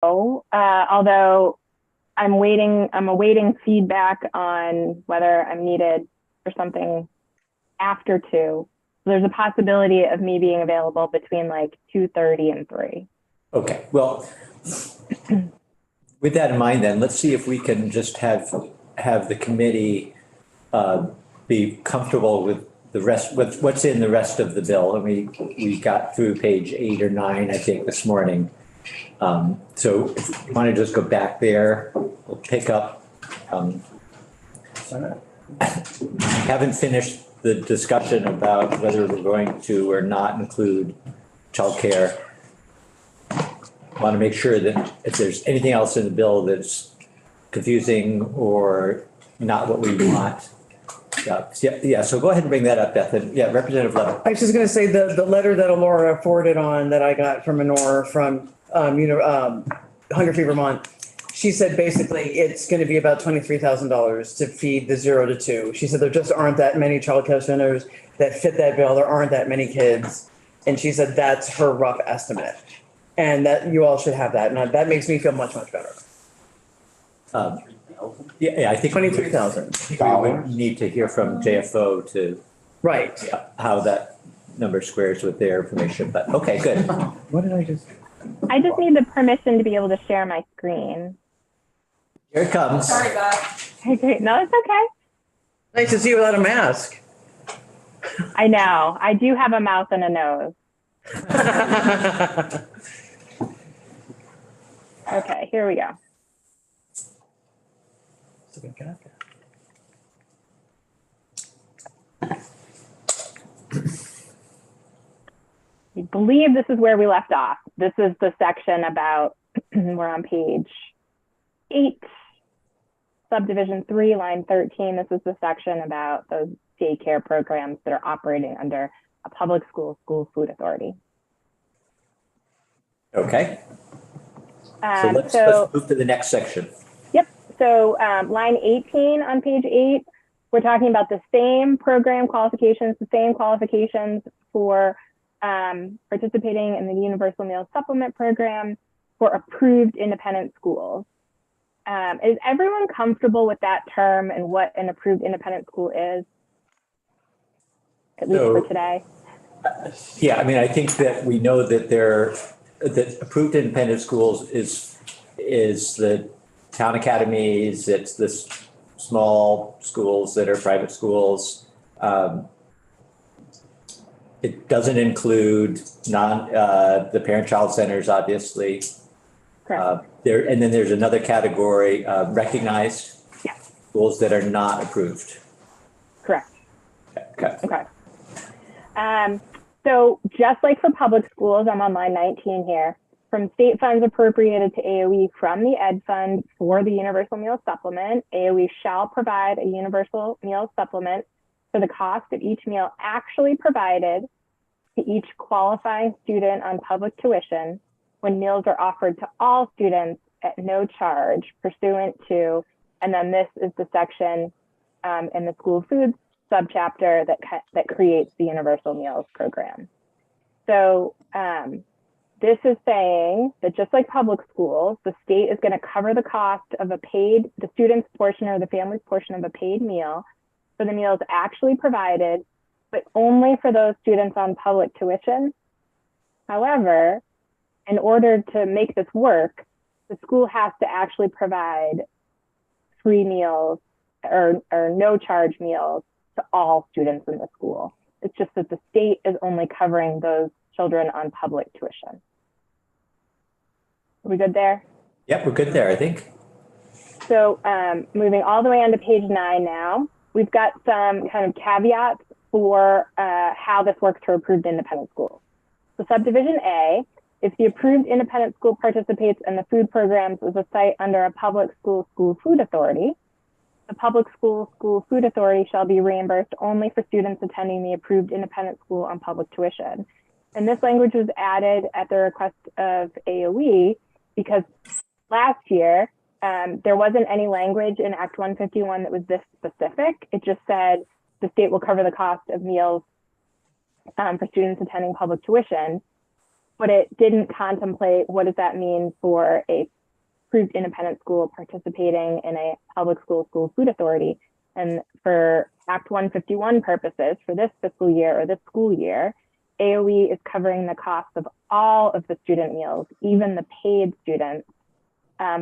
although I'm awaiting feedback on whether I'm needed for something after 2. So there's a possibility of me being available between like 2:30 and 3. Okay, well, with that in mind, then let's see if we can just have the committee be comfortable with the rest, with what's in the rest of the bill. And we got through page 8 or 9, I think, this morning. So if you want to just go back there, we'll pick up. Haven't finished the discussion about whether we're going to or not include childcare. Want to make sure that if there's anything else in the bill that's confusing or not what we want. Yeah, so go ahead and bring that up, Beth. And yeah, Representative Levin. I was just going to say the letter that Laura forwarded on that I got from Honora from Hunger Free Vermont. She said basically it's going to be about $23,000 to feed the 0 to 2. She said there just aren't that many childcare centers that fit that bill. There aren't that many kids, and she said that's her rough estimate, and that you all should have that. And that makes me feel much better. Yeah, I think 23,000. we would need to hear from JFO to Right. how that number squares with their information. But okay, good. What did I just? I just need the permission to be able to share my screen. Here it comes. Sorry, Beth. Okay, great. No, it's okay. Nice to see you without a mask. I know. I do have a mouth and a nose. Okay, here we go. I believe this is where we left off. This is the section about, we're on page 8, subdivision 3, line 13. This is the section about those daycare programs that are operating under a public school food authority. Okay. So let's move to the next section. Yep. So line 18 on page 8, we're talking about the same program qualifications, the same qualifications for participating in the Universal Meal Supplement Program for approved independent schools. Is everyone comfortable with that term and what an approved independent school is? At least for today. Yeah, I mean, I think that we know that that approved independent schools is the town academies, it's the small schools that are private schools. It doesn't include the parent-child centers, obviously. Correct. And then there's another category, recognized schools that are not approved. Correct. Okay. So just like for public schools, I'm on line 19 here, from state funds appropriated to AOE from the Ed Fund for the Universal Meal Supplement, AOE shall provide a Universal Meal Supplement for the cost of each meal actually provided to each qualifying student on public tuition when meals are offered to all students at no charge pursuant to, and then this is the section in the school foods subchapter that creates the Universal Meals Program. So this is saying that just like public schools, the state is going to cover the cost of the student's portion or the family's portion of a paid meal for the meals actually provided, but only for those students on public tuition. However, in order to make this work, the school has to actually provide free meals or no charge meals to all students in the school. It's just that the state is only covering those children on public tuition. Are we good there? Yep, we're good there, I think. So moving all the way on to page 9 now, we've got some kind of caveats for how this works for approved independent schools. So subdivision A, if the approved independent school participates in the food programs as a site under a public school food authority, the public school food authority shall be reimbursed only for students attending the approved independent school on public tuition. And this language was added at the request of AOE because last year, there wasn't any language in Act 151 that was this specific. It just said the state will cover the cost of meals for students attending public tuition. but it didn't contemplate what does that mean for a approved independent school participating in a public school food authority. And for Act 151 purposes, for this fiscal year or this school year, AOE is covering the cost of all of the student meals, even the paid students,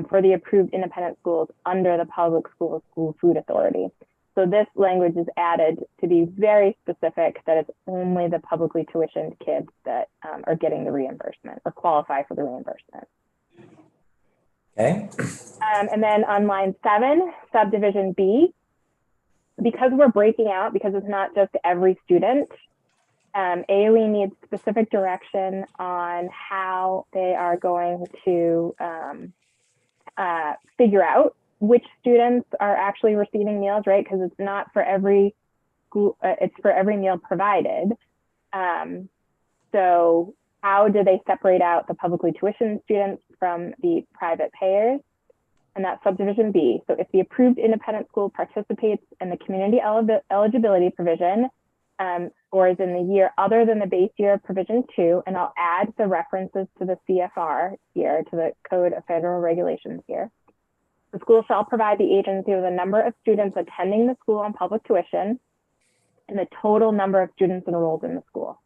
for the approved independent schools under the public school food authority. So this language is added to be very specific that it's only the publicly tuitioned kids that are getting the reimbursement or qualify for the reimbursement. Okay. And then on line 7, subdivision B, because we're breaking out, because it's not just every student, AOE needs specific direction on how they are going to figure out which students are actually receiving meals, right? Because it's not for every school, it's for every meal provided. So how do they separate out the publicly tuitioned students from the private payers? And that's subdivision B. So if the approved independent school participates in the community eligibility provision, or is in the year other than the base year of provision 2, and I'll add the references to the CFR here, to the Code of Federal Regulations here. The school shall provide the agency with a number of students attending the school on public tuition and the total number of students enrolled in the school.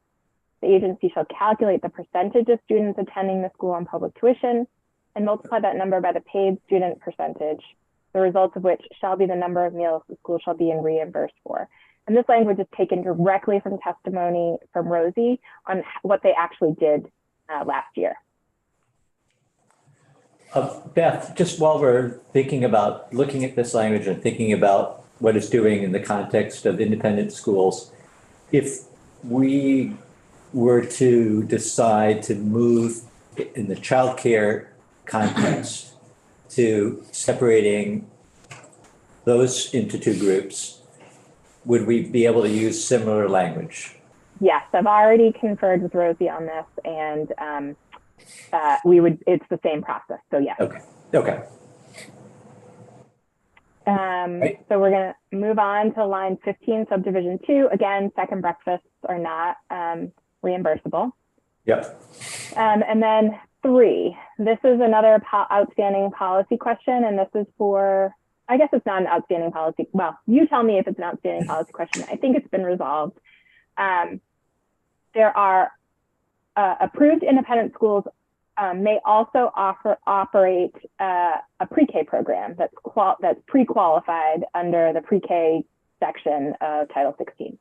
The agency shall calculate the percentage of students attending the school on public tuition and multiply that number by the paid student percentage, the results of which shall be the number of meals the school shall be reimbursed for. And this language is taken directly from testimony from Rosie on what they actually did last year. Beth, just while we're thinking about looking at this language and thinking about what it's doing in the context of independent schools, if we were to decide to move in the childcare context to separating those into two groups, would we be able to use similar language? Yes, I've already conferred with Rosie on this, and it's the same process, so yes. Okay. Right. So we're gonna move on to line 15, subdivision 2. Again, second breakfasts are not reimbursable. Yep. And then 3, this is another outstanding policy question, and this is for, I guess it's not an outstanding policy. Well, you tell me if it's an outstanding policy question. I think it's been resolved. There are approved independent schools may also operate a pre-K program that's pre-qualified under the pre-K section of Title 16.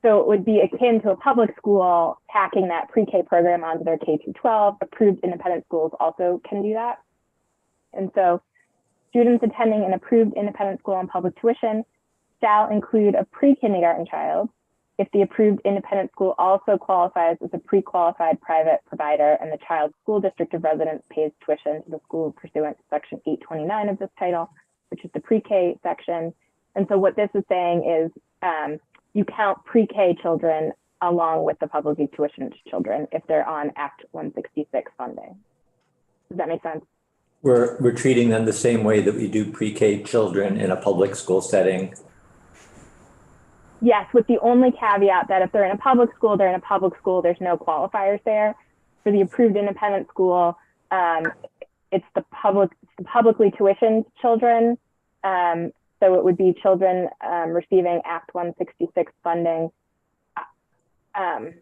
So it would be akin to a public school tacking that pre-K program onto their K-12. Approved independent schools also can do that. And so students attending an approved independent school on public tuition shall include a pre-kindergarten child if the approved independent school also qualifies as a pre-qualified private provider and the child's school district of residence pays tuition to the school pursuant to section 829 of this title, which is the pre-K section. And so what this is saying is you count pre-K children along with the publicly tuitioned children if they're on Act 166 funding. Does that make sense? We're treating them the same way that we do pre-K children in a public school setting. Yes, with the only caveat that if they're in a public school, they're in a public school, there's no qualifiers there. For the approved independent school, it's the publicly tuitioned children. So it would be children receiving Act 166 funding. I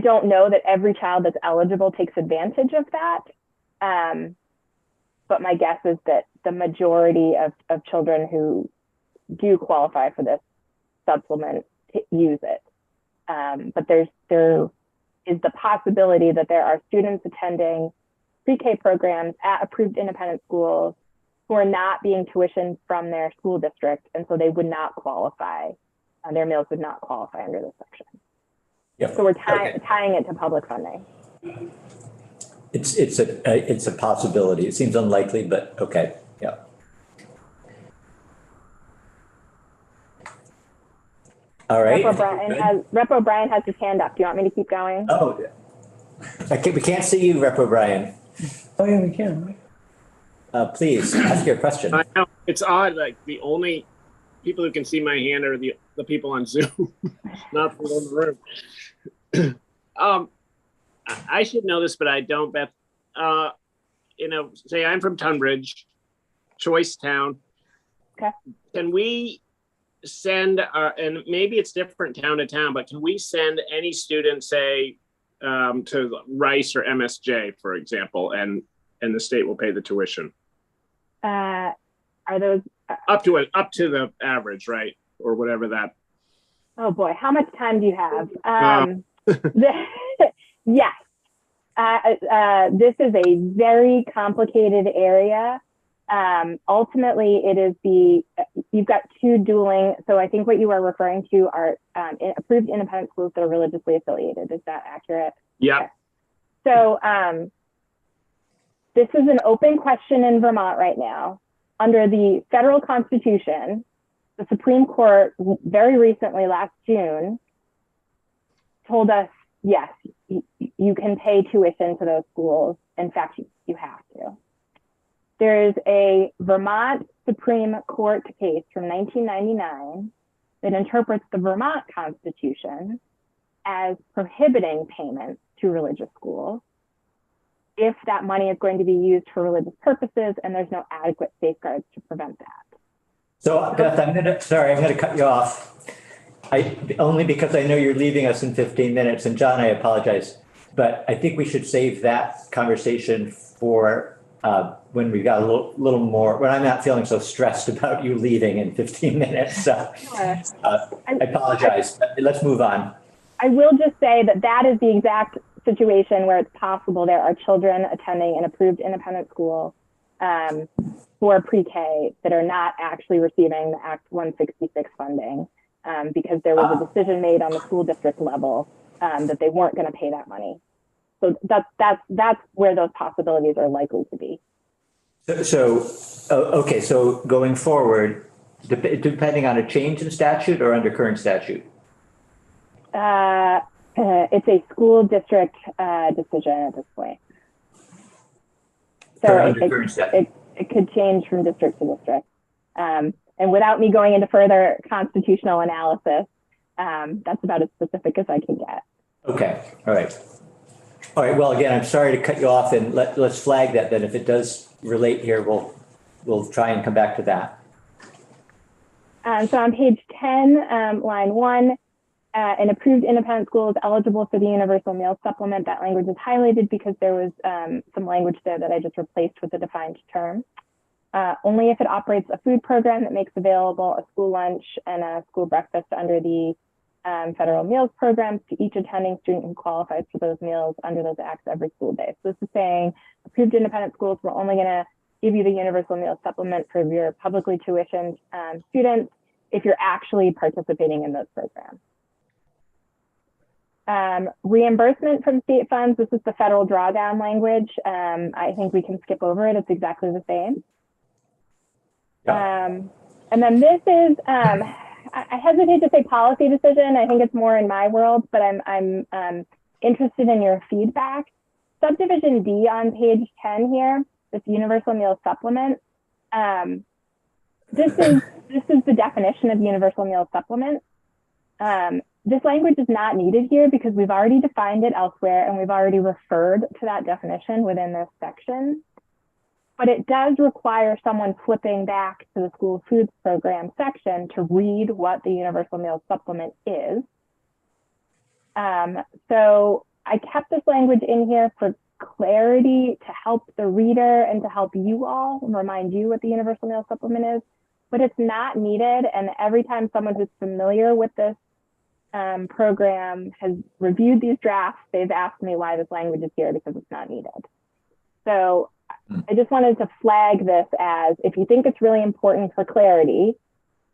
don't know that every child that's eligible takes advantage of that. But my guess is that the majority of children who do qualify for this supplement use it. But there is the possibility that there are students attending pre-K programs at approved independent schools who are not being tuitioned from their school district, and so they would not qualify, their meals would not qualify under this section. Yep. So we're tying it to public funding. It's a possibility. It seems unlikely, but okay, yeah. All right. Rep. O'Brien has his hand up. Do you want me to keep going? Oh, we can't see you, Rep. O'Brien. Oh, yeah, we can. Please ask your question. I know, it's odd, like the only people who can see my hand are the people on Zoom, not the one in the room. I should know this, but I don't, Beth. Say I'm from Tunbridge, Choice Town. Okay. Can we send and maybe it's different town to town, but can we send any student, say, to Rice or MSJ, for example, and the state will pay the tuition? Are those up to the average, right? Or whatever that. Oh boy, how much time do you have? Yes. This is a very complicated area. Ultimately, it is you've got two dueling. So I think what you are referring to are approved independent schools that are religiously affiliated. Is that accurate? Yeah. Okay. So this is an open question in Vermont right now. Under the federal constitution, the Supreme Court very recently, last June, told us, yes, you can pay tuition to those schools. In fact, you have to. There is a Vermont Supreme Court case from 1999 that interprets the Vermont Constitution as prohibiting payments to religious schools if that money is going to be used for religious purposes and there's no adequate safeguards to prevent that. So Beth, I'm gonna cut you off. Only because I know you're leaving us in 15 minutes, and John, I apologize, but I think we should save that conversation for when we got a little more, when I'm not feeling so stressed about you leaving in 15 minutes. So Sure. I apologize. Let's move on. I will just say that is the exact situation where it's possible there are children attending an approved independent school for pre-K that are not actually receiving the Act 166 funding because there was a decision made on the school district level that they weren't going to pay that money. So that's where those possibilities are likely to be. Okay, so going forward, depending on a change in statute or under current statute? It's a school district decision at this point. So it could change from district to district. And without me going into further constitutional analysis, that's about as specific as I can get. Okay, all right. All right, well, again, I'm sorry to cut you off, and let's flag that, then if it does relate here, we'll try and come back to that. So on page 10, line 1, an approved independent school is eligible for the universal meal supplement. That language is highlighted because there was some language there that I just replaced with a defined term. Only if it operates a food program that makes available a school lunch and a school breakfast under the federal meals programs to each attending student who qualifies for those meals under those acts every school day. So this is saying approved independent schools, we're only going to give you the universal meal supplement for your publicly tuitioned students if you're actually participating in those programs. Reimbursement from state funds, this is the federal drawdown language. I think we can skip over it. It's exactly the same. Yeah. And then this is, I hesitate to say policy decision. I think it's more in my world, but I'm interested in your feedback. Subdivision D on page 10 here, this universal meal supplement. This is the definition of universal meal supplement. This language is not needed here because we've already defined it elsewhere and we've already referred to that definition within this section. But it does require someone flipping back to the school foods program section to read what the universal meal supplement is. So I kept this language in here for clarity to help the reader and to help you all remind you what the universal meal supplement is, but it's not needed. And every time someone who's familiar with this program has reviewed these drafts, they've asked me why this language is here because it's not needed. So I just wanted to flag this as, if you think it's really important for clarity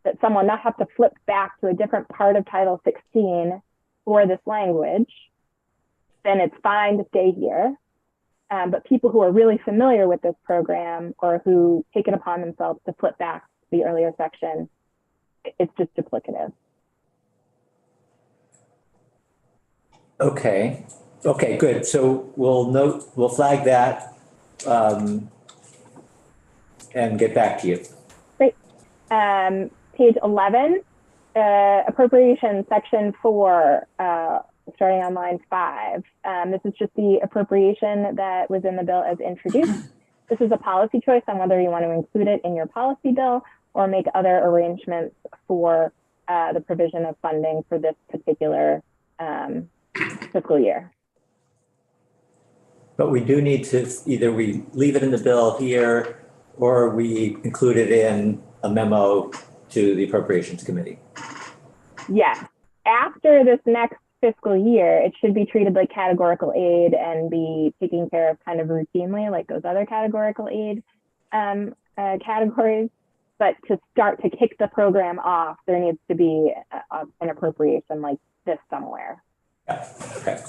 that someone not have to flip back to a different part of Title 16 for this language, then it's fine to stay here. But people who are really familiar with this program or who take it upon themselves to flip back to the earlier section, it's just duplicative. Okay, good. So we'll flag that and get back to you. Great. page 11, appropriation section 4, starting on line 5. This is just the appropriation that was in the bill as introduced. This is a policy choice on whether you want to include it in your policy bill or make other arrangements for the provision of funding for this particular fiscal year. But we do need to, either we leave it in the bill here or we include it in a memo to the Appropriations Committee. Yes. After this next fiscal year, it should be treated like categorical aid and be taken care of kind of routinely like those other categorical aid categories. But to start to kick the program off, there needs to be an appropriation like this somewhere. Yeah, okay.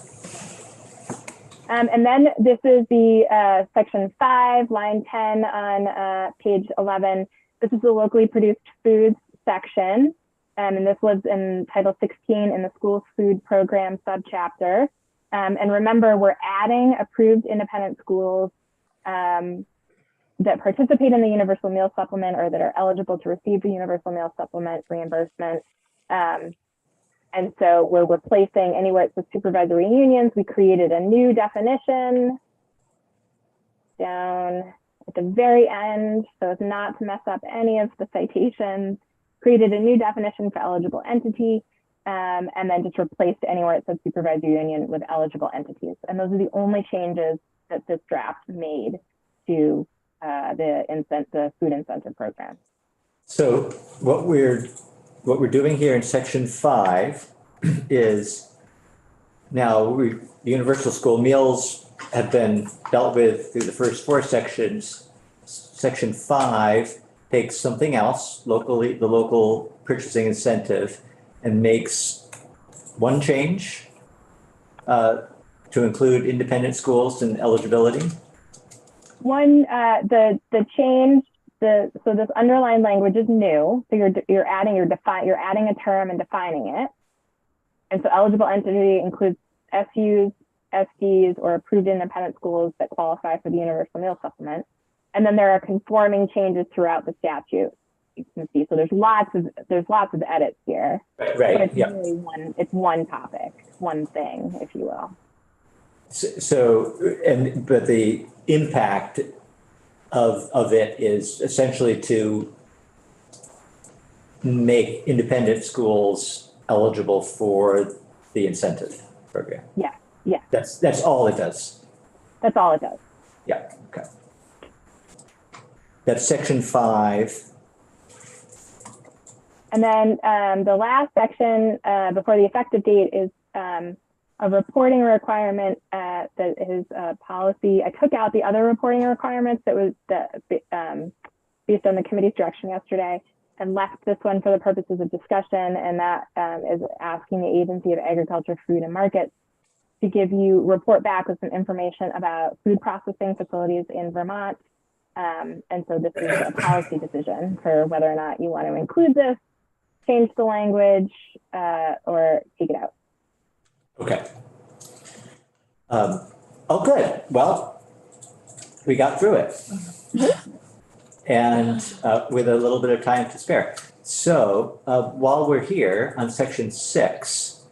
And then this is the section 5, line 10 on page 11. This is the locally produced foods section. And this lives in Title 16 in the school food program subchapter. And remember, we're adding approved independent schools that participate in the Universal Meal Supplement or that are eligible to receive the Universal Meal Supplement reimbursement. And so we're replacing anywhere it says supervisory unions. We created a new definition down at the very end, so as not to mess up any of the citations. Created a new definition for eligible entity, and then just replaced anywhere it says supervisory union with eligible entities. And those are the only changes that this draft made to the food incentive program. So what we're doing here in section 5 is now the universal school meals have been dealt with through the first 4 sections. Section 5 takes something else, the local purchasing incentive, and makes one change to include independent schools and eligibility. The change. So this underlined language is new. So you're adding a term and defining it. And so eligible entity includes SUs, SDs, or approved independent schools that qualify for the Universal Meal Supplement. And then there are conforming changes throughout the statute. You can see. So there's lots of edits here. Right. But it's really one topic, one thing, if you will. But the impact of it is essentially to make independent schools eligible for the incentive program. Yeah, yeah. That's all it does. That's all it does. Yeah, okay. That's section 5. And then the last section before the effective date is a reporting requirement that is a policy. I took out the other reporting requirements that was based on the committee's direction yesterday and left this one for the purposes of discussion. And that is asking the Agency of Agriculture, Food and Markets to report back with some information about food processing facilities in Vermont. And so this is a policy decision for whether or not you want to include this, change the language, or take it out. Okay. Good. Well, we got through it. And with a little bit of time to spare. So while we're here on section 6,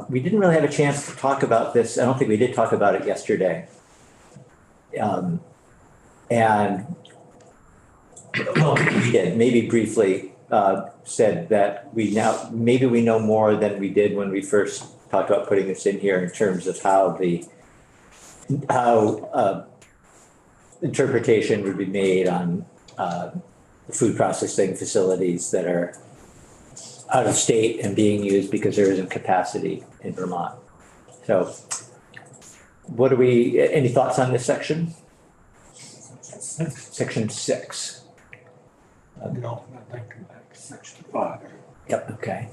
we didn't really have a chance to talk about this. I don't think we did talk about it yesterday. And well, we did, maybe briefly said that maybe we know more than we did when we first talked about putting this in here in terms of how interpretation would be made on food processing facilities that are out of state and being used because there isn't capacity in Vermont. So any thoughts on this section? Section 6. No, I think section 5. Yep, okay.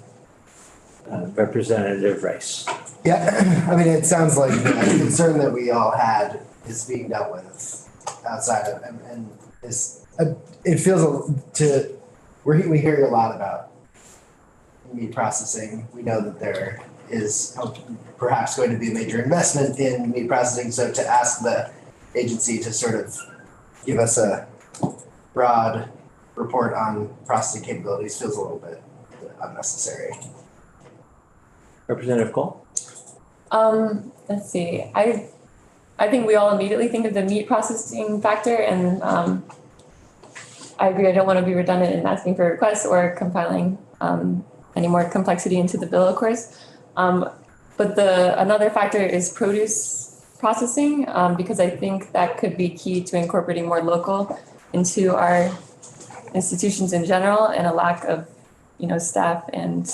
Representative Rice. Yeah, I mean, it sounds like the concern that we all had is being dealt with outside of, and this, it feels we hear a lot about meat processing. We know that there is perhaps going to be a major investment in meat processing. So to ask the agency to sort of give us a broad report on processing capabilities feels a little bit unnecessary. Representative Cole? Let's see. I think we all immediately think of the meat processing factor, and I agree. I don't want to be redundant in asking for requests or compiling any more complexity into the bill, of course. But another factor is produce processing, because I think that could be key to incorporating more local into our institutions in general, and a lack of, staff and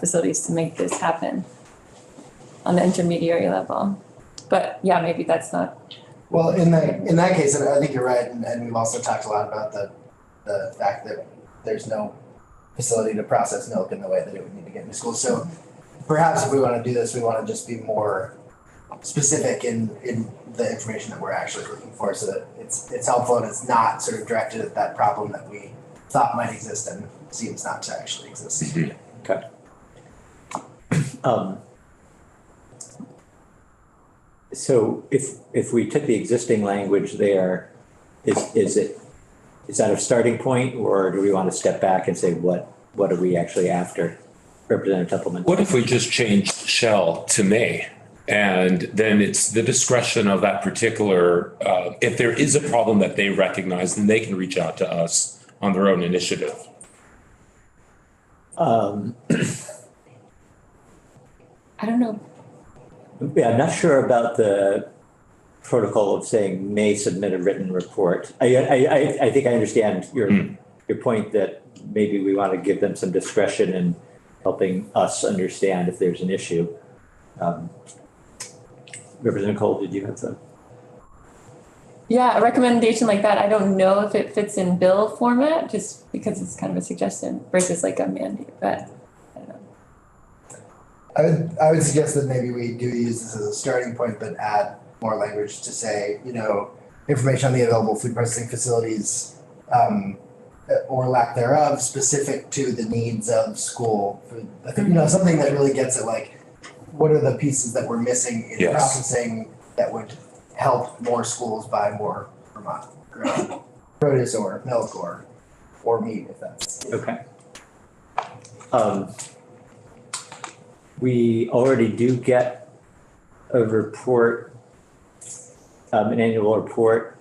facilities to make this happen on the intermediary level. But yeah, maybe that's not. Well, in that case, and I think you're right, and we've also talked a lot about the fact that there's no facility to process milk in the way that it would need to get into school. So perhaps if we want to do this, we want to just be more specific in the information that we're actually looking for, so that it's helpful and it's not sort of directed at that problem that we thought might exist and seems not to actually exist. Mm-hmm. Okay. So if we took the existing language there, is that a starting point, or do we want to step back and say what are we actually after? Representative Templeman. What if we just changed shall to may? And then it's the discretion of that particular, if there is a problem that they recognize, then they can reach out to us on their own initiative. I don't know. Yeah, I'm not sure about the protocol of saying may submit a written report. I think I understand your point that maybe we want to give them some discretion in helping us understand if there's an issue. Representative Cole, did you have some? Yeah, a recommendation like that, I don't know if it fits in bill format, just because it's kind of a suggestion versus like a mandate, but I don't know. I would suggest that maybe we do use this as a starting point, but add more language to say, information on the available food processing facilities, or lack thereof, specific to the needs of school food. I think, something that really gets at like, what are the pieces that we're missing in processing that would help more schools buy more Vermont grown produce or milk or meat, if that's. Okay. We already do get a report, an annual report.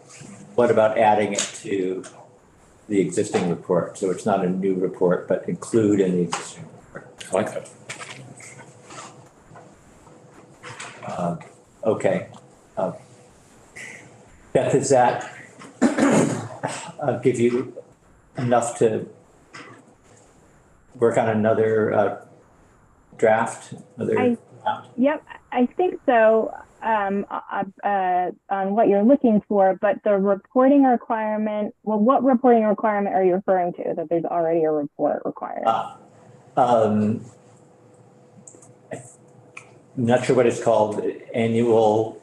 What about adding it to the existing report? So it's not a new report, but include in the existing report. I like that. Okay. Beth, does that give you enough to work on another draft? Yep, I think so, on what you're looking for, but the reporting requirement, well, what reporting requirement are you referring to, that there's already a report required? I'm not sure what it's called, annual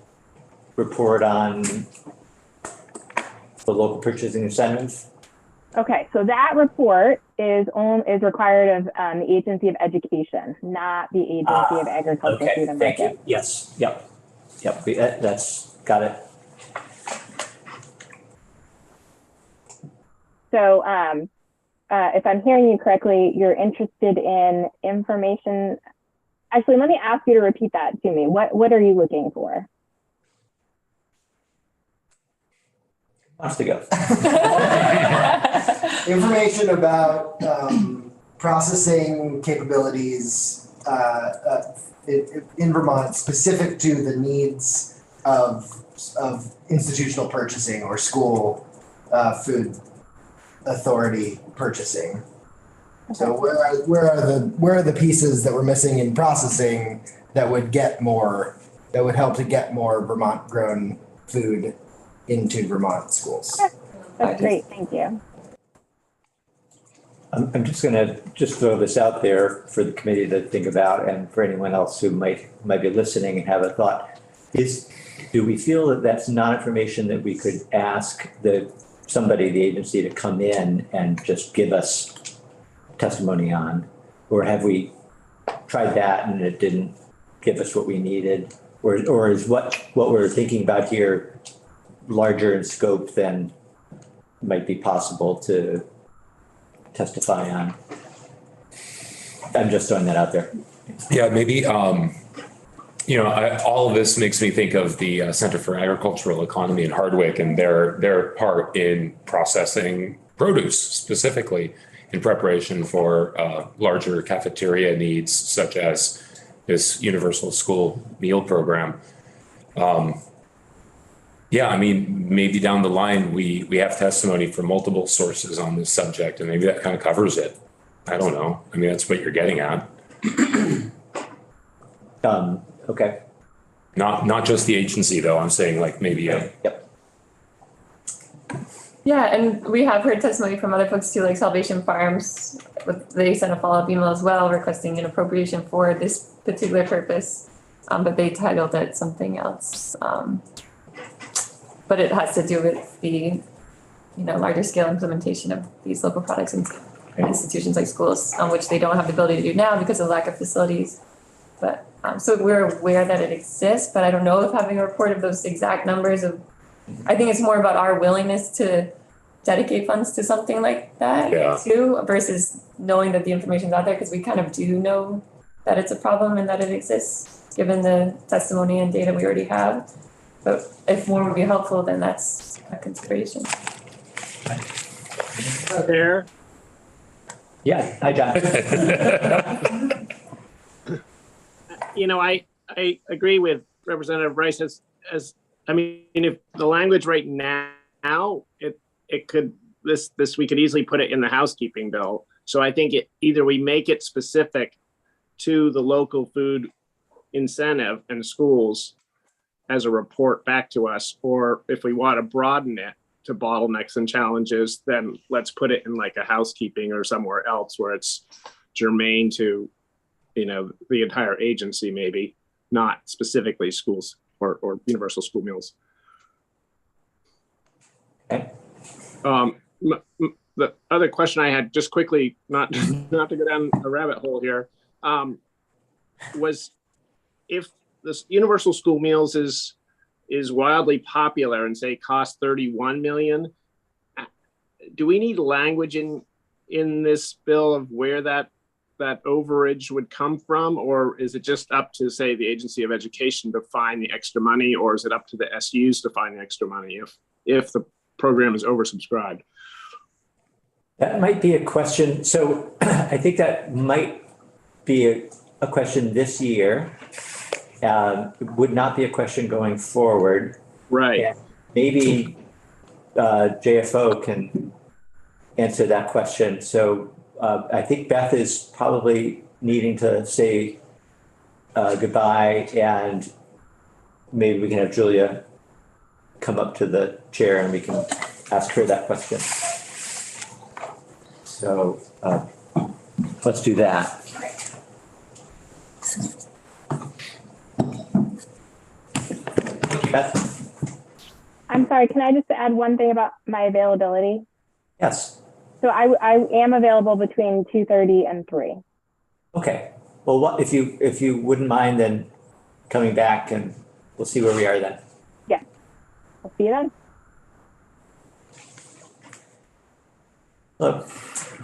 report on the local purchasing incentive. Okay, so that report is required of the Agency of Education, not the Agency of Agriculture, Food and Thank Market. you. Yes, yep. That's got it. So if I'm hearing you correctly, you're interested in information. Actually, let me ask you to repeat that to me. What are you looking for? Wants to go. Information about processing capabilities in Vermont specific to the needs of institutional purchasing or school food authority purchasing. So where are the pieces that we're missing in processing that would help to get more Vermont grown food into Vermont schools? Okay. That's great, thank you. I'm just going to throw this out there for the committee to think about, and for anyone else who might be listening and have a thought. Do we feel that that's not information that we could ask somebody, the agency, to come in and just give us testimony on? Or have we tried that and it didn't give us what we needed? Or is what we're thinking about here larger in scope than might be possible to testify on. I'm just throwing that out there. Yeah, maybe, all of this makes me think of the Center for Agricultural Economy in Hardwick and their part in processing produce specifically in preparation for larger cafeteria needs such as this universal school meal program. Yeah, I mean, maybe down the line, we have testimony from multiple sources on this subject, and maybe that kind of covers it. I don't know. I mean, that's what you're getting at. Okay. Not just the agency, though. I'm saying like maybe Yep. Yeah, and we have heard testimony from other folks too, like Salvation Farms. They sent a follow-up email as well requesting an appropriation for this particular purpose, but they titled it something else. But it has to do with the, larger scale implementation of these local products in institutions like schools, which they don't have the ability to do now because of lack of facilities. But so we're aware that it exists, but I don't know if having a report of those exact numbers I think it's more about our willingness to dedicate funds to something like that too, versus knowing that the information's out there, because we kind of do know that it's a problem and that it exists, given the testimony and data we already have. But if more would be helpful, then that's a consideration. There. Yeah, hi, John. I agree with Representative Rice if the language right now, it could, we could easily put it in the housekeeping bill. So I think either we make it specific to the local food incentive and schools as a report back to us, or if we want to broaden it to bottlenecks and challenges, then let's put it in like a housekeeping or somewhere else where it's germane to, the entire agency, maybe not specifically schools or universal school meals. Okay. The other question I had, just quickly, not to go down a rabbit hole here, was if this universal school meals is wildly popular and say costs 31 million, do we need language in this bill of where that overage would come from, or is it just up to, say, the Agency of Education to find the extra money, or is it up to the SUs to find the extra money if the program is oversubscribed? That might be a question. So I think that might be a question this year. It would not be a question going forward. Right. And maybe JFO can answer that question. So I think Beth is probably needing to say goodbye, and maybe we can have Julia come up to the chair and we can ask her that question. So let's do that. Beth? I'm sorry, can I just add one thing about my availability? Yes. So I am available between 2:30 and 3. Okay. Well, what if you wouldn't mind then coming back, and we'll see where we are then. Yeah. I'll see you then. Hello.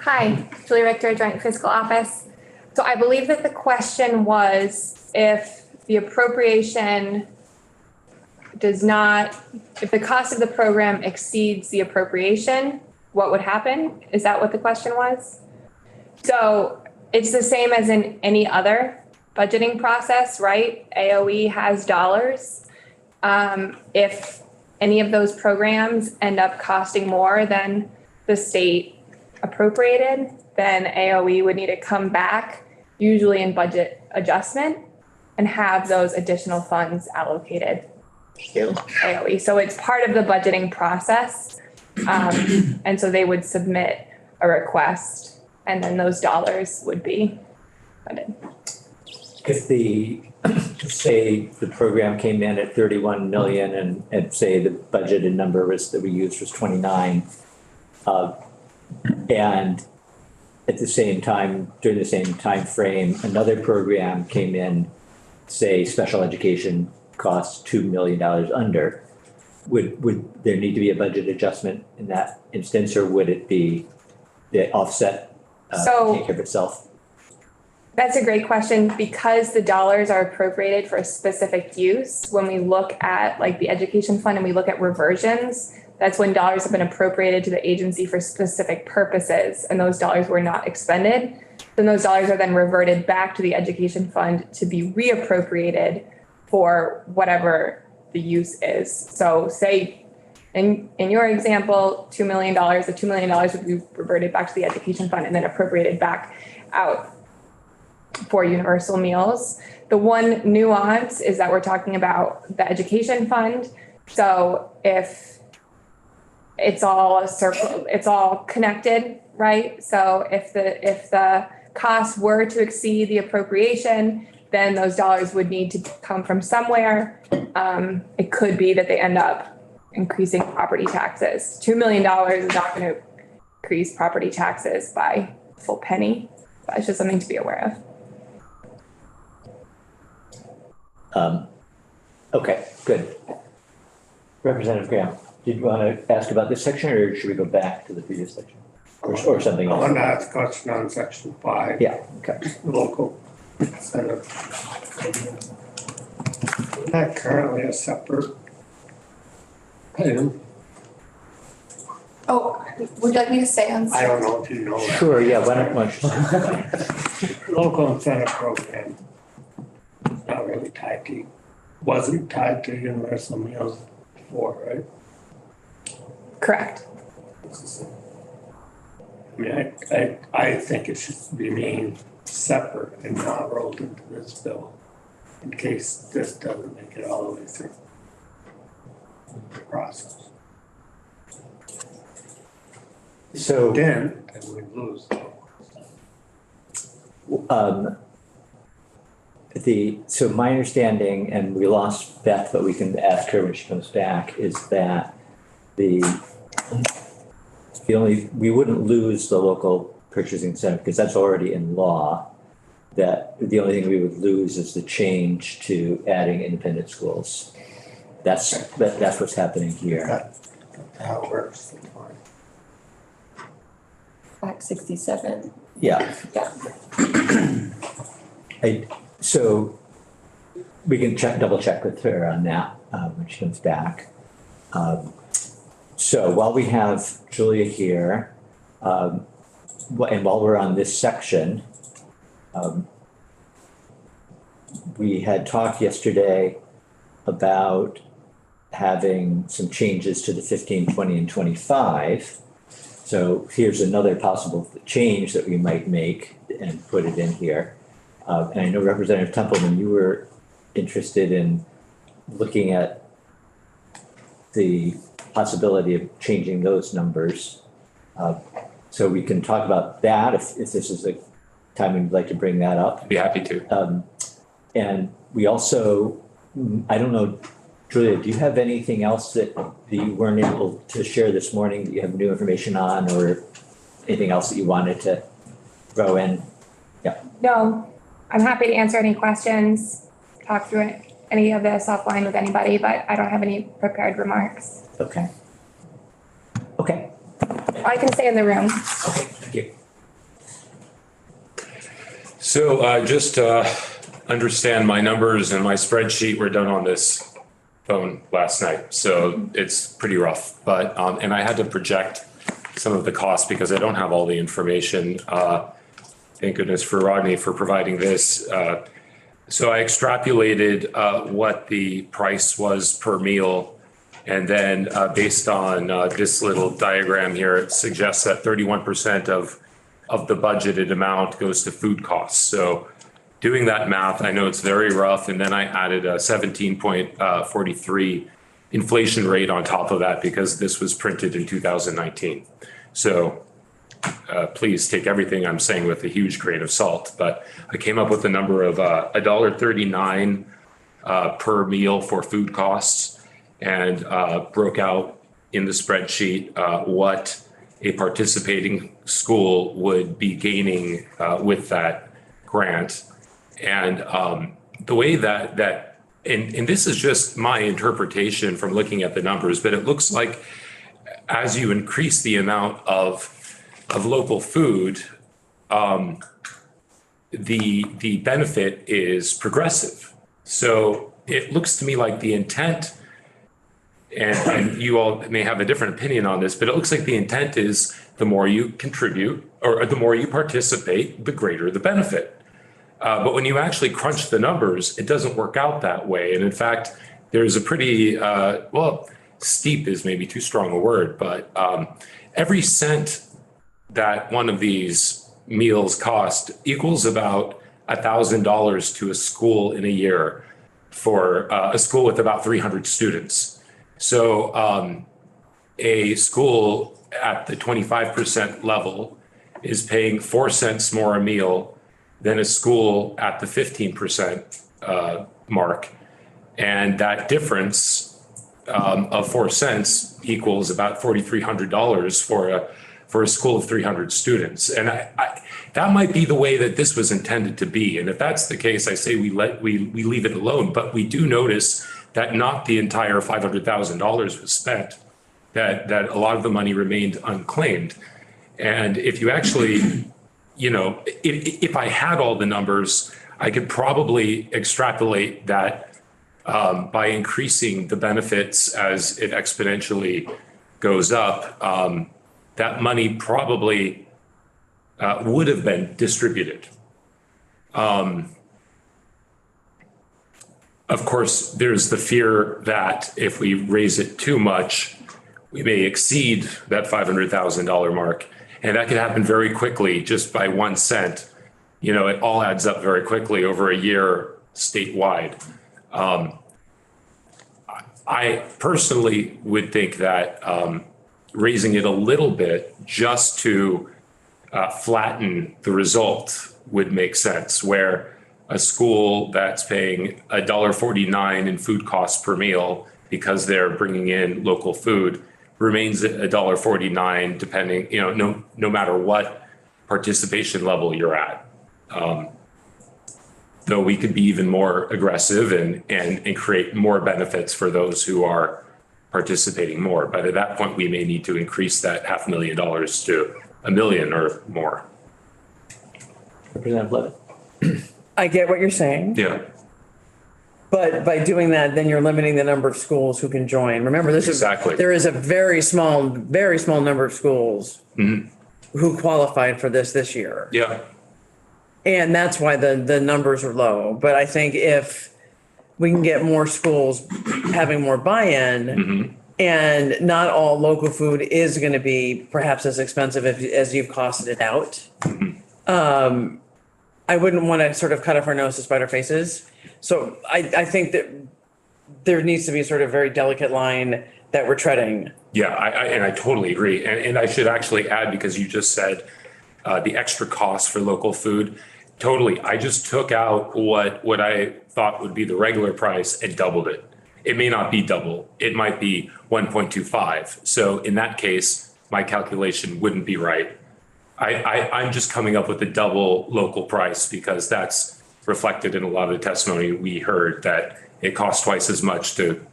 Hi, Julie Richter, Joint Fiscal Office. So I believe that the question was if the appropriation if the cost of the program exceeds the appropriation, what would happen? Is that what the question was? So it's the same as in any other budgeting process, right? AOE has dollars. If any of those programs end up costing more than the state appropriated, then AOE would need to come back, usually in budget adjustment, and have those additional funds allocated to AOE. So it's part of the budgeting process. And so they would submit a request, and then those dollars would be funded. If say the program came in at 31 million and say the budgeted number that we used was 29, and at the same time, during the same time frame, another program came in, say special education costs $2 million under, would there need to be a budget adjustment in that instance, or would it be the offset So- take care of itself? That's a great question because the dollars are appropriated for a specific use. When we look at like the education fund and we look at reversions, that's when dollars have been appropriated to the agency for specific purposes and those dollars were not expended. Then those dollars are then reverted back to the education fund to be reappropriated for whatever the use is. So say in your example, $2 million, the $2 million would be reverted back to the education fund and then appropriated back out for universal meals. The one nuance is that we're talking about the education fund. So if it's all a circle, it's all connected, right? So if the costs were to exceed the appropriation, then those dollars would need to come from somewhere. It could be that they end up increasing property taxes. $2 million is not going to increase property taxes by a full penny. But it's just something to be aware of. Okay, good. Representative Graham, did you want to ask about this section or should we go back to the previous section? Or something I else? want to ask a question on section 5. Yeah, okay. Local incentive. Isn't that currently a separate item? Oh, would you like me to stay on? I don't know if you know that. Sure, yeah, why don't you? Local incentive program. It's not really tied to, wasn't tied to universal meals before, right? Correct. I mean, I think it should remain separate and not rolled into this bill in case this doesn't make it all the way through the process. So, Then we lose. so my understanding, and we lost Beth, but we can ask her when she comes back, is that we wouldn't lose the local purchasing center because that's already in law. That the only thing we would lose is the change to adding independent schools. That's what's happening here. How it works. Act 67. Yeah. Yeah. So we can double check with her on that when she comes back. So while we have Julia here, and while we're on this section, we had talked yesterday about having some changes to the 15, 20, and 25. So here's another possible change that we might make and put it in here. And I know Representative Templeman, you were interested in looking at the possibility of changing those numbers. So we can talk about that if this is a time we'd like to bring that up. Be happy to. And we also, I don't know, Julia, do you have anything else that you weren't able to share this morning that you have new information on or anything else that you wanted to throw in? Yeah. No, I'm happy to answer any questions, talk through it, any of this offline with anybody, but I don't have any prepared remarks. Okay. Okay. I can stay in the room. Okay, thank you. So just understand my numbers and my spreadsheet were done on this phone last night. So it's pretty rough, but, and I had to project some of the costs because I don't have all the information. Thank goodness for Rodney for providing this. So I extrapolated what the price was per meal. And then based on this little diagram here, it suggests that 31% of the budgeted amount goes to food costs. So doing that math, I know it's very rough. And then I added a 17.43 inflation rate on top of that because this was printed in 2019. So please take everything I'm saying with a huge grain of salt. But I came up with a number of $1.39 per meal for food costs and broke out in the spreadsheet what a participating school would be gaining with that grant. And the way that and this is just my interpretation from looking at the numbers, but it looks like as you increase the amount of of local food, the benefit is progressive. So it looks to me like the intent, and you all may have a different opinion on this, but it looks like the intent is the more you contribute or the more you participate, the greater the benefit. But when you actually crunch the numbers, it doesn't work out that way. And in fact, there's a pretty, steep is maybe too strong a word, but every cent that one of these meals cost equals about $1,000 to a school in a year for a school with about 300 students. So a school at the 25% level is paying 4 cents more a meal than a school at the 15% mark. And that difference of 4 cents equals about $4,300 for a school of 300 students. And that might be the way that this was intended to be. And if that's the case, I say we leave it alone. But we do notice that not the entire $500,000 was spent, that a lot of the money remained unclaimed. And if you actually, if I had all the numbers, I could probably extrapolate that by increasing the benefits as it exponentially goes up, that money probably would have been distributed. Of course, there's the fear that if we raise it too much, we may exceed that $500,000 mark. And that could happen very quickly just by 1 cent. It all adds up very quickly over a year statewide. I personally would think that raising it a little bit just to flatten the result would make sense, where a school that's paying $1.49 in food costs per meal because they're bringing in local food remains at $1.49, depending, no matter what participation level you're at. Though we could be even more aggressive and create more benefits for those who are participating more. But at that point, we may need to increase that $500,000 to $1 million or more. Representative Levitt. I get what you're saying. Yeah, But by doing that, then you're limiting the number of schools who can join. Remember, Exactly. there is a very small number of schools who qualified for this year. yeah, And that's why the numbers are low. But I think if we can get more schools having more buy-in, and not all local food is going to be perhaps as expensive as you've costed it out. I wouldn't want to sort of cut off our nose to spite our faces. So I think that there needs to be sort of very delicate line that we're treading. yeah, I totally agree. And I should actually add, because you just said the extra cost for local food. Totally. I just took out what I thought would be the regular price and doubled it. It may not be double. It might be 1.25. So in that case, my calculation wouldn't be right. I'm just coming up with the double local price because that's reflected in a lot of the testimony we heard, that it costs twice as much to,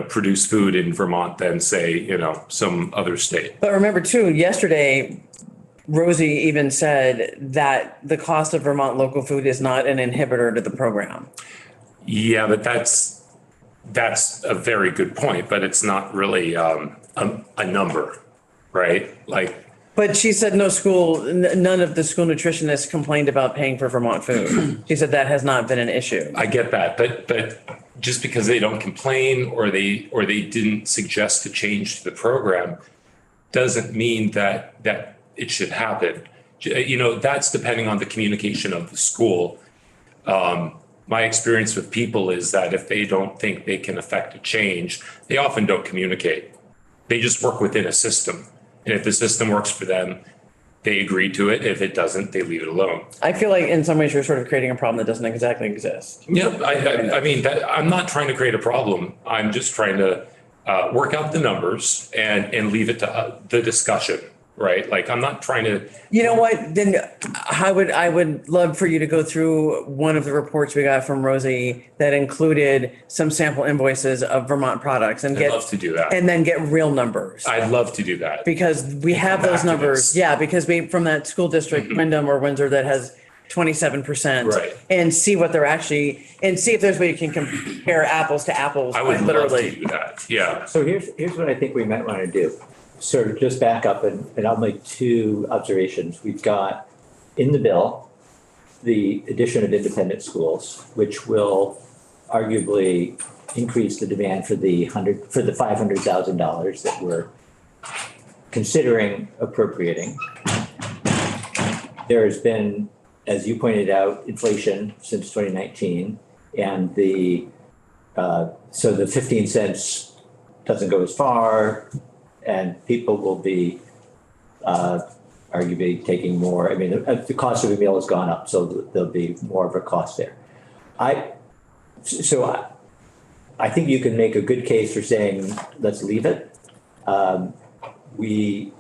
produce food in Vermont than, say, some other state. But remember too, yesterday, Rosie even said that the cost of Vermont local food is not an inhibitor to the program. Yeah, but that's a very good point, but it's not really a number, right? But she said none of the school nutritionists complained about paying for Vermont food. She said that has not been an issue. I get that, but just because they don't complain or they didn't suggest a change to the program doesn't mean that it should happen. That's depending on the communication of the school. My experience with people is that if they don't think they can affect a change, they often don't communicate. They just work within a system. And if the system works for them, they agree to it. If it doesn't, they leave it alone. I feel like in some ways you're sort of creating a problem that doesn't exactly exist. Yeah, I mean, I'm not trying to create a problem. I'm just trying to work out the numbers and leave it to the discussion. right? Like, I'm not trying to, You know what, then I would love for you to go through one of the reports we got from Rosie that included some sample invoices of Vermont products and I'd love to do that. and then get real numbers. I'd love to do that. Because we have come those back to numbers, this. yeah, because we, from that school district, Wyndham or Windsor, that has 27%. Right. And see what they're actually, and see if there's a way you can compare apples to apples, I would like, love to literally. do that, yeah. So here's what I think we might want to do. Sort of just back up and I'll make two observations. We've got in the bill, the addition of independent schools, which will arguably increase the demand for the $500,000 that we're considering appropriating. There has been, as you pointed out, inflation since 2019, and so the 15 cents doesn't go as far, and people will be arguably taking more. I mean, the cost of a meal has gone up, so there'll be more of a cost there. I think you can make a good case for saying, let's leave it. We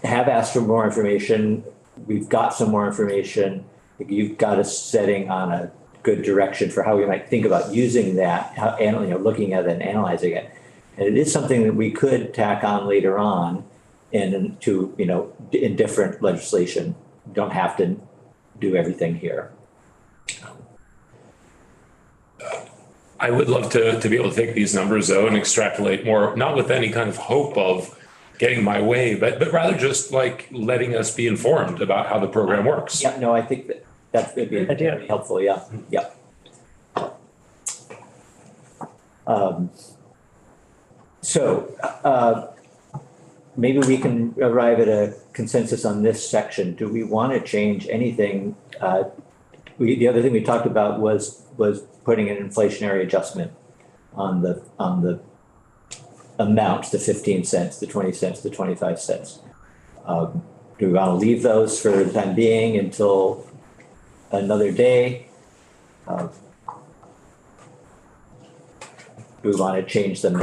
have asked for more information. We've got some more information. You've got us setting on a good direction for how we might think about using that, looking at it and analyzing it. And it is something that we could tack on later on in different legislation. You don't have to do everything here. I would love to be able to take these numbers though and extrapolate more, not with any kind of hope of getting my way, but rather just like letting us be informed about how the program works. Yeah, no, I think that would be very helpful, yeah, yeah. So maybe we can arrive at a consensus on this section. Do we want to change anything? The other thing we talked about was putting an inflationary adjustment on the amounts, the 15 cents, the 20 cents, the 25 cents. Do we want to leave those for the time being until another day? Do we want to change them?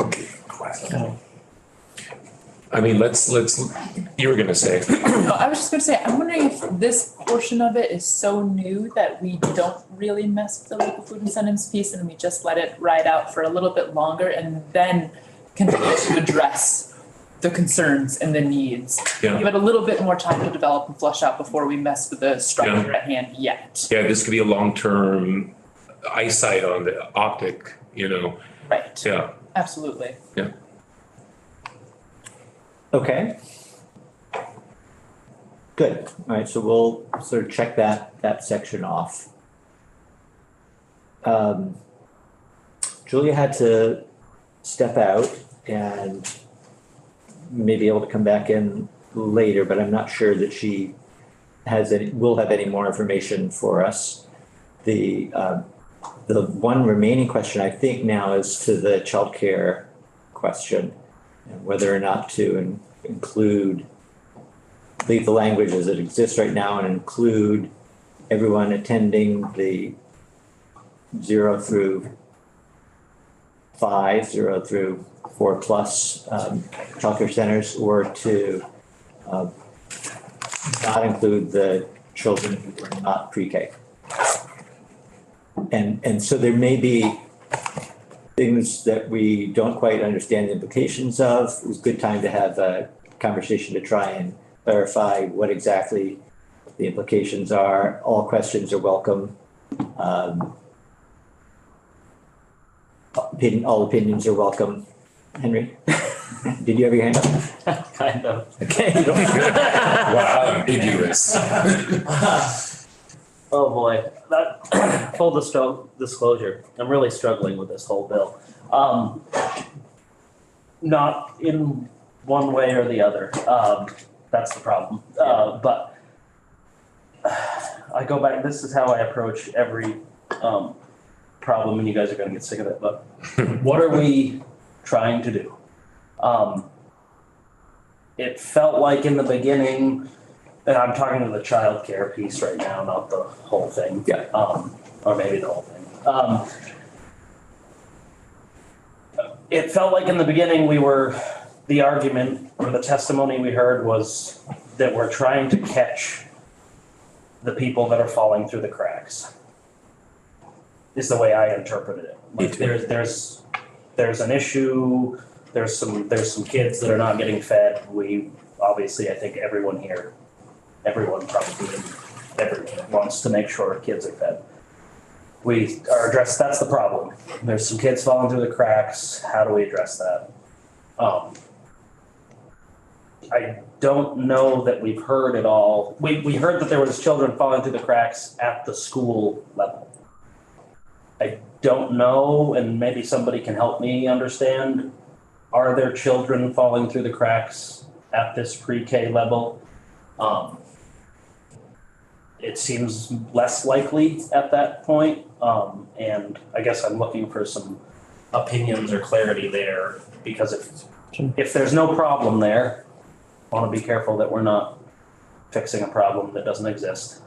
I mean, let's, you were gonna say. No, I was just gonna say, I'm wondering if this portion of it is so new that we don't really mess with the local food incentives piece and we just let it ride out for a little bit longer and then continue to address the concerns and the needs. Yeah. Give it a little bit more time to develop and flush out before we mess with the structure at hand yet. Yeah, this could be a long-term eyesight on the optic, Right, yeah. absolutely. Yeah. Okay. Good. All right, so we'll sort of check that section off. Julia had to step out and may be able to come back in later, but I'm not sure that she will have any more information for us. The one remaining question I think now is to the childcare question, and whether or not to leave the language as it exists right now and include everyone attending the 0 through 5, 0 through 4 plus childcare centers, or to not include the children who are not pre-K. And so there may be things that we don't quite understand the implications of. It was a good time to have a conversation to try and clarify what exactly the implications are. All questions are welcome. All opinions are welcome. Henry, did you have your hand up? Kind of. Okay. You don't- Wow, ambiguous. Oh boy, that full disclosure, I'm really struggling with this whole bill. Not in one way or the other, that's the problem. But I go back, this is how I approach every problem, and you guys are gonna get sick of it, but what are we trying to do? It felt like in the beginning, and I'm talking to the childcare piece right now, not the whole thing. Yeah. Or maybe the whole thing. It felt like in the beginning we were the argument or the testimony we heard was that we're trying to catch the people that are falling through the cracks. Is the way I interpreted it. Like there's an issue, there's some kids that are not getting fed. We obviously, I think everyone wants to make sure kids are fed. We are that's the problem. There's some kids falling through the cracks. How do we address that? I don't know that we've heard it all. We heard that there was children falling through the cracks at the school level. I don't know, and maybe somebody can help me understand, are there children falling through the cracks at this pre-K level? It seems less likely at that point, and I guess I'm looking for some opinions or clarity there, because if there's no problem there, I want to be careful that we're not fixing a problem that doesn't exist.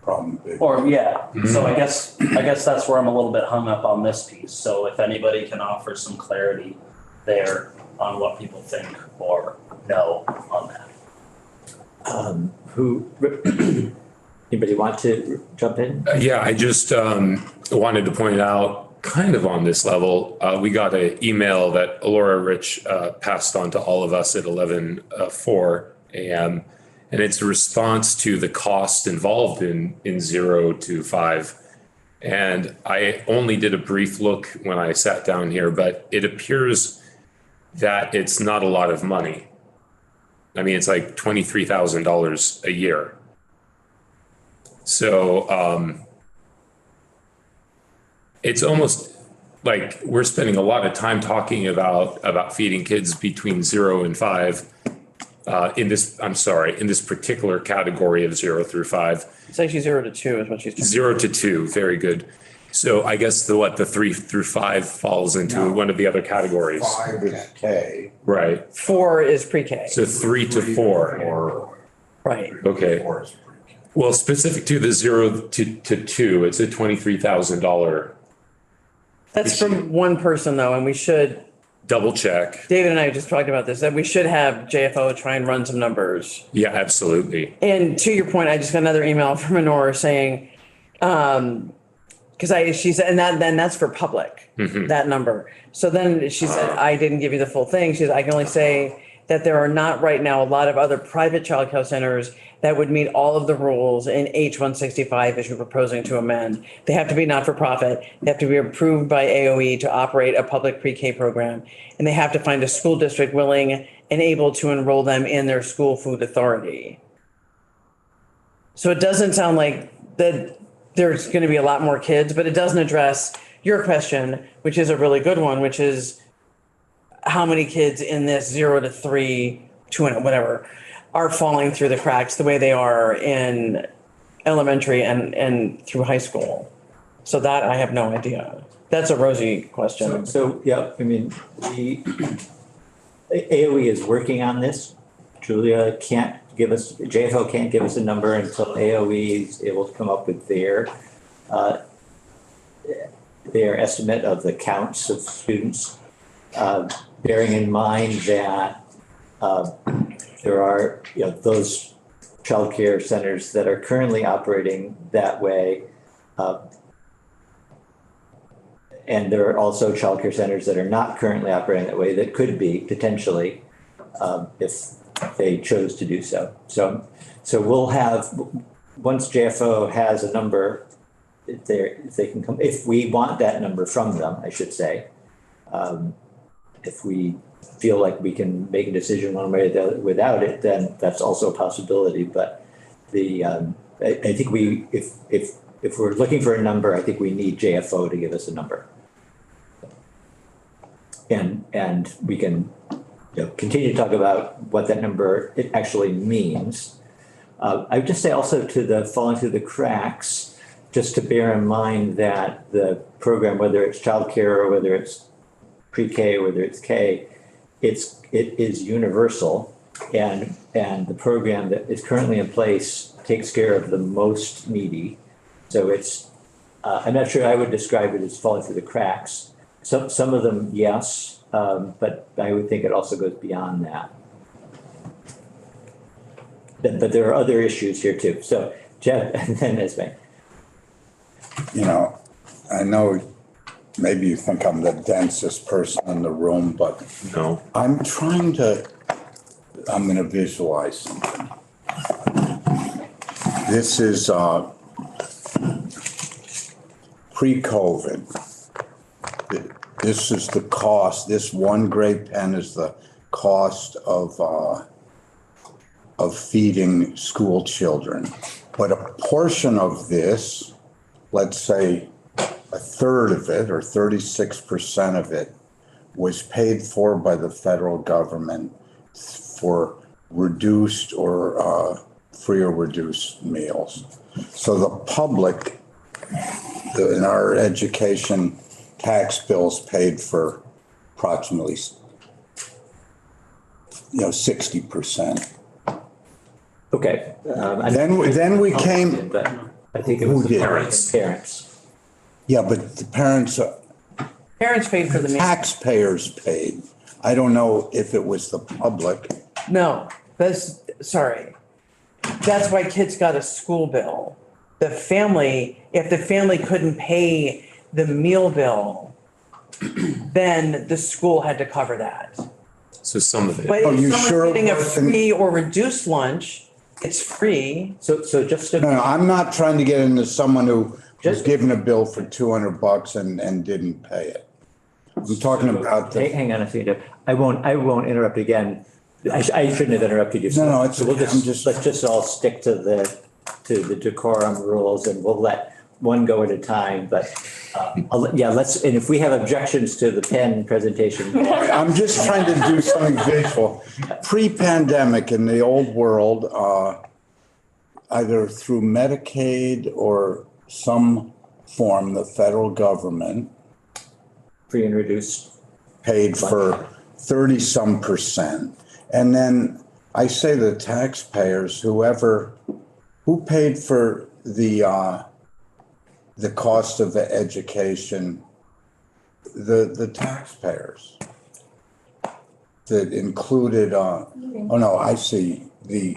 Problem big. Or yeah, so I guess that's where I'm a little bit hung up on this piece. So if anybody can offer some clarity there on what people think or know on that. Anybody want to jump in? Yeah, I just wanted to point out, kind of on this level, we got an email that Alora Rich passed on to all of us at 11:04 a.m. And it's a response to the cost involved in 0 to 5. And I only did a brief look when I sat down here, but it appears that it's not a lot of money. I mean, it's like $23,000 a year. So it's almost like we're spending a lot of time talking about feeding kids between 0 and 5. In this particular category of 0 through 5. It's actually 0 to 2 is what she's. 0 to 2, very good. So I guess the 3 through 5 falls into one of the other categories. 5 is K. Right. 4 is pre-K. So 3 to 4. Right. Okay. 4 is pre-K. Well, specific to the 0 to 2, it's a $23,000. That's from one person though, and we should. Double check. David and I just talked about this, that we should have JFO try and run some numbers. Yeah, absolutely. And to your point, I just got another email from Honora saying, she said, and that's for public, that number. So then she said, I didn't give you the full thing. She said, I can only say that there are not right now a lot of other private child care centers that would meet all of the rules in H-165 as you're proposing to amend. They have to be not-for-profit. They have to be approved by AOE to operate a public pre-K program. And they have to find a school district willing and able to enroll them in their school food authority. So it doesn't sound like that there's going to be a lot more kids, but it doesn't address your question, which is a really good one, which is how many kids in this 0 to 3, 2 and whatever are falling through the cracks the way they are in elementary and through high school. So that I have no idea. That's a Rosie question. So yeah, I mean, the AOE is working on this. Julia JFO can't give us a number until AOE is able to come up with their estimate of the counts of students, bearing in mind that there are, those childcare centers that are currently operating that way. And there are also childcare centers that are not currently operating that way that could be potentially, if they chose to do so. So we'll have, once JFO has a number, if they can come, if we want that number from them, I should say, if we feel like we can make a decision one way or the other without it, then that's also a possibility. But I think if we're looking for a number, I think we need JFO to give us a number. And we can continue to talk about what that number it actually means. I would just say also to the falling through the cracks, just to bear in mind that the program, whether it's childcare or whether it's pre-K or whether it's K, it is universal, and the program that is currently in place takes care of the most needy. So it's I'm not sure I would describe it as falling through the cracks. Some of them, yes, but I would think it also goes beyond that. But there are other issues here too. So Jeff, and then Esme. You know, I know maybe you think I'm the densest person in the room, but No. I'm gonna visualize something. This is, pre-COVID. This is the cost, this one gray pen is the cost of feeding school children. But a portion of this, let's say a third of it or 36% of it was paid for by the federal government for reduced or free or reduced meals. So the public, in our education tax bills paid for approximately, 60%. Okay. Then we came, But I think it Who was the did? parents. yeah, but the parents, Parents paid for the meal. taxpayers paid. I don't know if it was the public. No, sorry. That's why kids got a school bill. If the family couldn't pay the meal bill, then the school had to cover that. So some of it. But Oh, you if someone's sure it getting a wasn't- free or reduced lunch, it's free. So just to. No, I'm not trying to get into someone who was Just- given a bill for $200 and didn't pay it. I'm talking about Hang on a second. I won't interrupt again. I shouldn't have interrupted you. No, it's So we'll okay. I'm just- let's just all stick to the decorum rules and we'll let one go at a time, but, and if we have objections to the pen presentation. I'm just trying to do something visual. Pre-pandemic in the old world, either through Medicaid or some form, the federal government Free and reduced. paid for 30-some percent. And then I say the taxpayers, who paid for the cost of the education, the taxpayers. That included, I see, the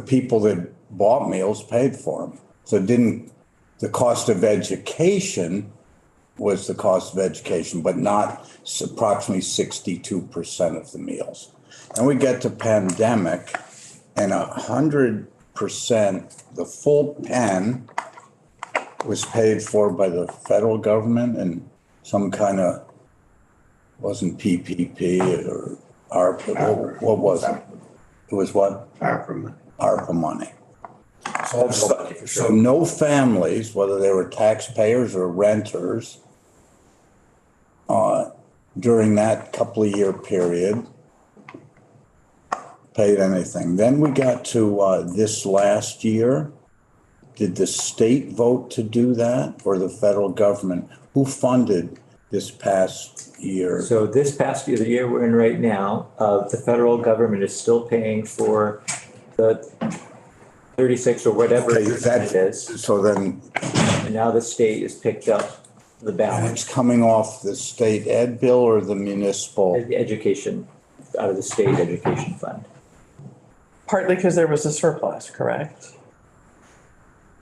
people that bought meals paid for them. So the cost of education was the cost of education, but not approximately 62% of the meals. And we get to pandemic and 100%, the full pen was paid for by the federal government and some kind of, wasn't PPP or ARPA, what was it? It was what? ARPA money. So no families, whether they were taxpayers or renters, during that couple of year period, paid anything. Then we got to this last year. Did the state vote to do that or the federal government? Who funded this past year? So this past year, the year we're in right now, the federal government is still paying for the 36 or whatever Okay, percent it is. So then, And now the state has picked up the and balance, it's coming off the state ed bill or the municipal? the education, out of the state education fund. Partly because there was a surplus, correct?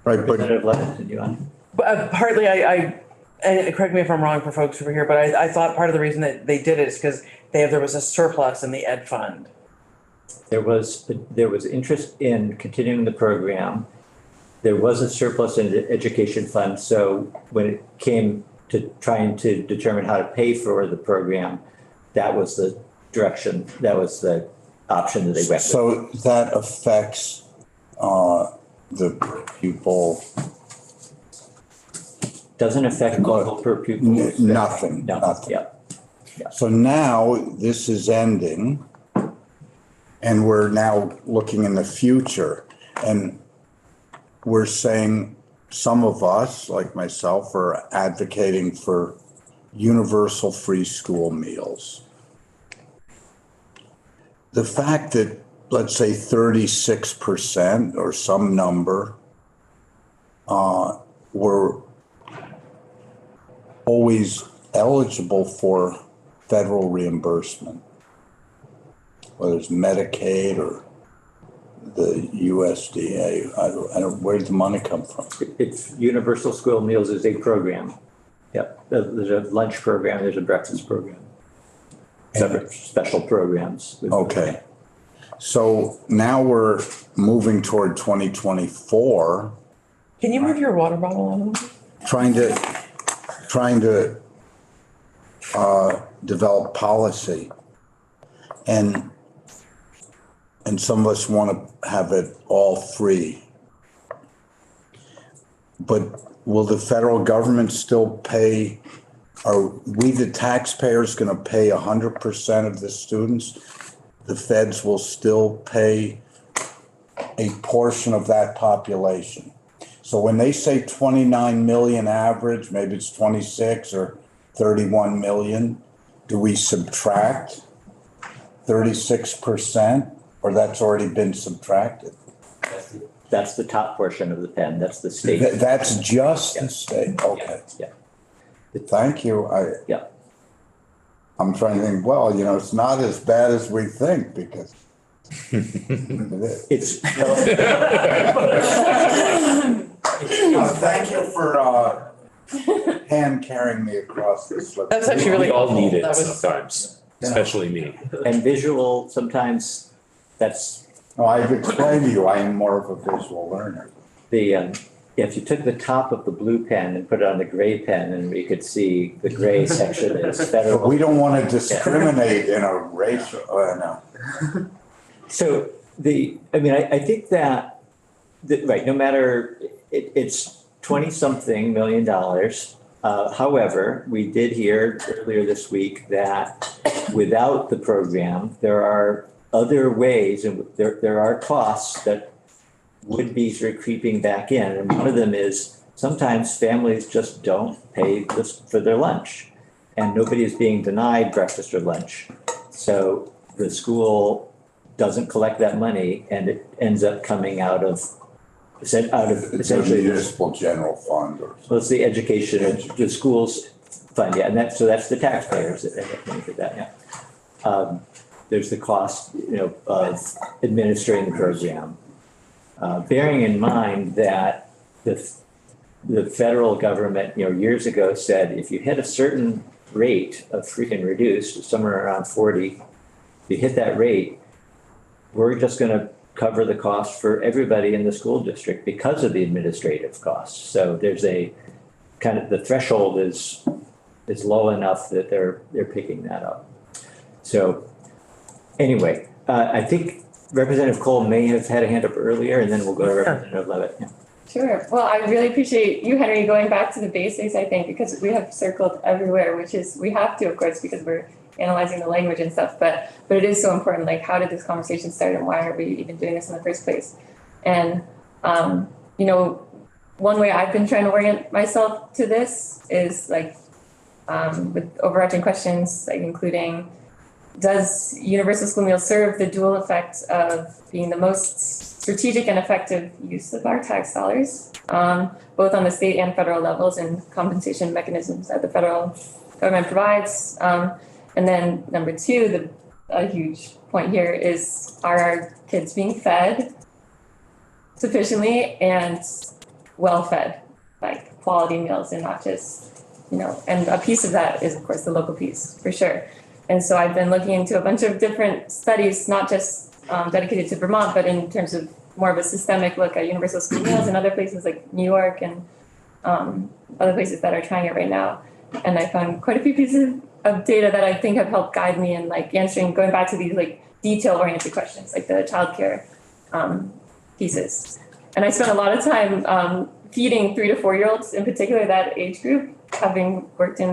Right, but Representative Levin, you on? But partly and correct me if I'm wrong for folks over here, but I thought part of the reason that they did it is because there was a surplus in the ed fund. There was interest in continuing the program. There was a surplus in the education fund. So when it came to trying to determine how to pay for the program, that was the direction, that was the option that they went with. so that affects the pupil, Doesn't affect local per pupil. nothing, No, nothing. yeah. So now this is ending and we're now looking in the future and we're saying some of us, like myself, are advocating for universal free school meals. The fact that, let's say 36% or some number were always eligible for federal reimbursement, whether it's Medicaid or the USDA, I don't, where'd the money come from? It's Universal School Meals is a program. Yep, there's a lunch program, there's a breakfast program. Separate special programs. Okay. So now we're moving toward 2024, Can you move your water bottle on? trying to develop policy. And some of us want to have it all free. But will the federal government still pay, are we the taxpayers going to pay 100% of the students? The feds will still pay a portion of that population. So when they say 29 million average, maybe it's 26 or 31 million, do we subtract 36%, or that's already been subtracted? That's the top portion of the pen. That's the state. That's just the state, okay. Yeah. Thank you. Yeah. I'm trying to think, well, you know, it's not as bad as we think because It's. Thank you for hand carrying me across this. That's actually really We all helpful. need it That was- sometimes, especially me. And visual, sometimes that's No, I've explained to you, I am more of a visual learner. the, if you took the top of the blue pen and put it on the gray pen, and we could see the gray section is But federal. we don't want to discriminate in a racial, no. So I think that, right, no matter, it's 20-something million dollars. However, we did hear earlier this week that without the program, there are other ways, and there are costs that would be sort of creeping back in. And one of them is sometimes families just don't pay this for their lunch, and nobody is being denied breakfast or lunch. So the school doesn't collect that money, and it ends up coming out of It's a essentially, municipal general fund or. well, it's the education of the schools fund, yeah, and that's the taxpayers that end up paying for that, yeah. There's the cost, of administering the program. Bearing in mind that the federal government, years ago said, if you hit a certain rate of free and reduced, somewhere around 40, if you hit that rate, we're just gonna cover the cost for everybody in the school district because of the administrative costs. So there's a kind of, the threshold is low enough that they're picking that up. So anyway, I think Representative Cole may have had a hand up earlier, and then we'll go to Representative Levitt. Yeah. Sure. Well, I really appreciate you, Henry, going back to the basics, I think, because we have circled everywhere, which is, we have to, of course, because we're analyzing the language and stuff, but it is so important, like, how did this conversation start and why are we even doing this in the first place? And, one way I've been trying to orient myself to this is like, with overarching questions, like including, does universal school meals serve the dual effect of being the most strategic and effective use of our tax dollars, both on the state and federal levels, and compensation mechanisms that the federal government provides? And then number two, a huge point here is, are our kids being fed sufficiently and well fed, like quality meals, and not just, and a piece of that is, of course, the local piece, for sure. And so I've been looking into a bunch of different studies, not just dedicated to Vermont, but in terms of more of a systemic look at universal school meals in other places like New York and other places that are trying it right now. And I found quite a few pieces of data that I think have helped guide me in like answering, going back to these like detail-oriented questions, like the childcare pieces. And I spent a lot of time feeding 3 to 4-year-olds, in particular that age group, having worked in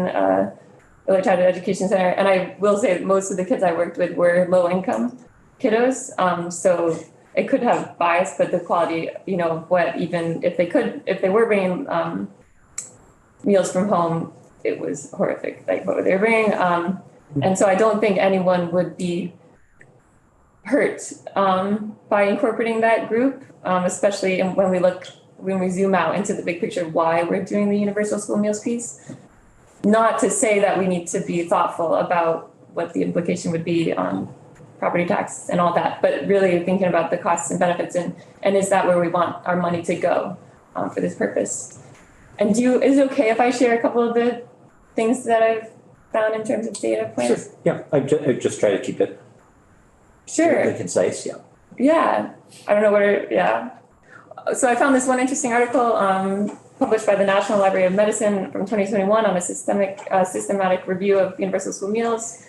early childhood education center. And I will say most of the kids I worked with were low-income kiddos, so it could have bias, but the quality, what, even if they were bringing meals from home, it was horrific, like what they were bringing. And so I don't think anyone would be hurt by incorporating that group, especially when we zoom out into the big picture of why we're doing the universal school meals piece. not to say that we need to be thoughtful about what the implication would be on property tax and all that, but really thinking about the costs and benefits and is that where we want our money to go for this purpose? And is it okay if I share a couple of the things that I've found in terms of data points? Sure, yeah, I just try to keep it Sure. really concise, yeah. Yeah, I don't know yeah. So I found this one interesting article published by the National Library of Medicine from 2021 on a systematic review of universal school meals.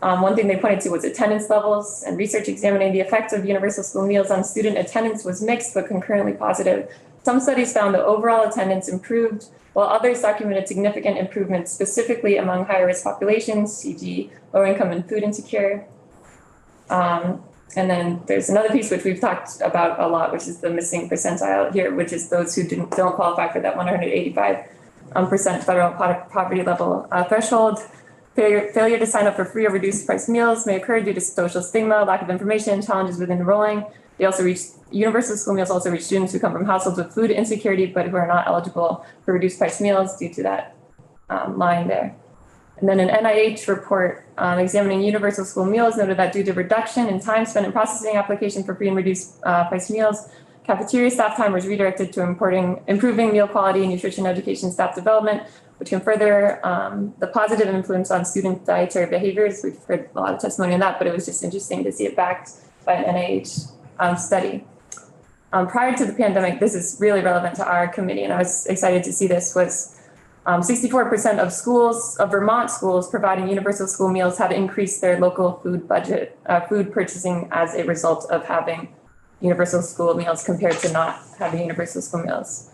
One thing they pointed to was attendance levels, and research examining the effect of universal school meals on student attendance was mixed but concurrently positive. Some studies found that overall attendance improved, while others documented significant improvements specifically among higher risk populations, e.g. low income and food insecure. And then there's another piece which we've talked about a lot, which is the missing percentile here, which is those who don't qualify for that 185% federal poverty level threshold. Failure to sign up for free or reduced price meals may occur due to social stigma, lack of information, challenges with enrolling. Universal school meals also reach students who come from households with food insecurity, but who are not eligible for reduced price meals due to that line there. And then an NIH report examining universal school meals noted that due to reduction in time spent in processing application for free and reduced price meals, cafeteria staff time was redirected to improving meal quality, nutrition education, staff development, which can further the positive influence on student dietary behaviors. We've heard a lot of testimony on that, but it was just interesting to see it backed by an NIH study. Prior to the pandemic, this is really relevant to our committee, and I was excited to see this, was 64% of Vermont schools providing universal school meals had increased their local food budget, food purchasing as a result of having universal school meals compared to not having universal school meals.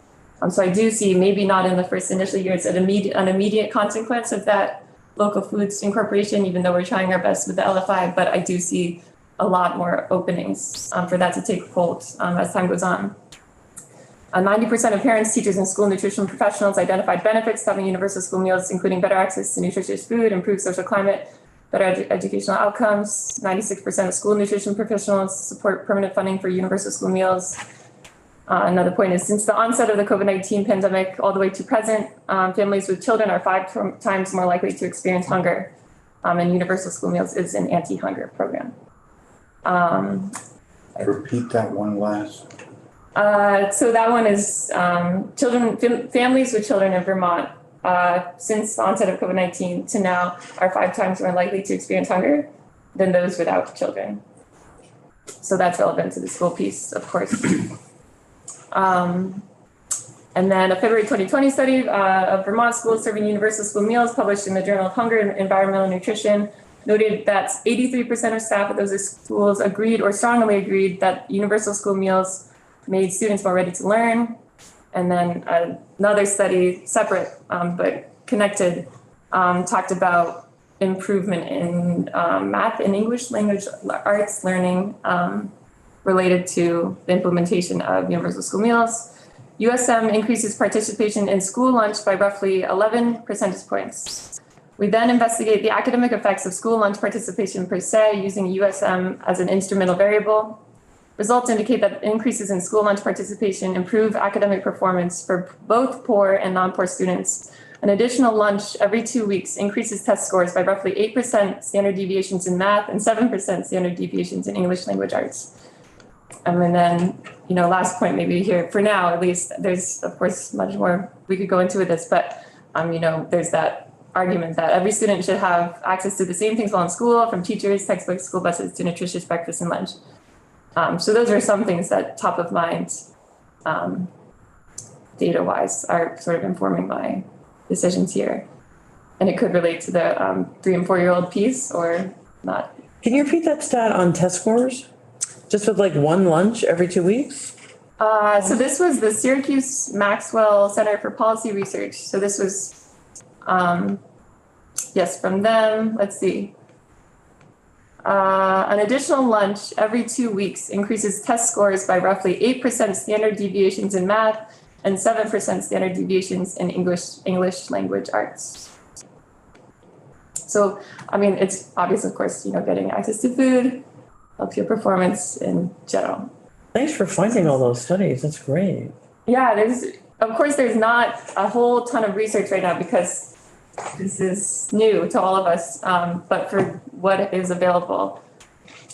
So I do see, maybe not in the first initial years, an immediate consequence of that local foods incorporation, even though we're trying our best with the LFI, but I do see a lot more openings for that to take hold as time goes on. 90% of parents, teachers, and school nutrition professionals identified benefits to having universal school meals, including better access to nutritious food, improved social climate, better educational outcomes. 96% of school nutrition professionals support permanent funding for universal school meals. Another point is, since the onset of the COVID-19 pandemic all the way to present, families with children are 5 times more likely to experience hunger. And universal school meals is an anti-hunger program. Repeat that one last. So that one is families with children in Vermont, since the onset of COVID-19 to now, are 5 times more likely to experience hunger than those without children. So that's relevant to the school piece, of course. And then a February 2020 study of Vermont schools serving universal school meals published in the Journal of Hunger and Environmental Nutrition noted that 83% of staff at those schools agreed or strongly agreed that universal school meals made students more ready to learn. And then another study, separate but connected, talked about improvement in math and English language arts learning related to the implementation of universal school meals. USM increases participation in school lunch by roughly 11 percentage points. We then investigate the academic effects of school lunch participation per se using USM as an instrumental variable. Results indicate that increases in school lunch participation improve academic performance for both poor and non-poor students. An additional lunch every 2 weeks increases test scores by roughly 8% standard deviations in math and 7% standard deviations in English language arts. And then, last point maybe here, for now at least, there's of course much more we could go into with this, but there's that argument that every student should have access to the same things while in school, from teachers, textbooks, school buses, to nutritious breakfast and lunch. So those are some things that top of mind, data-wise, are sort of informing my decisions here. And it could relate to the 3 and 4-year-old piece or not. Can you repeat that stat on test scores? Just with like one lunch every 2 weeks? So this was the Syracuse Maxwell Center for Policy Research. So this was, yes, from them. Let's see. An additional lunch every 2 weeks increases test scores by roughly 8% standard deviations in math and 7% standard deviations in English language arts. So, it's obvious, of course, getting access to food helps your performance in general. Thanks for finding all those studies. That's great. Yeah, there's not a whole ton of research right now because this is new to all of us, but for what is available,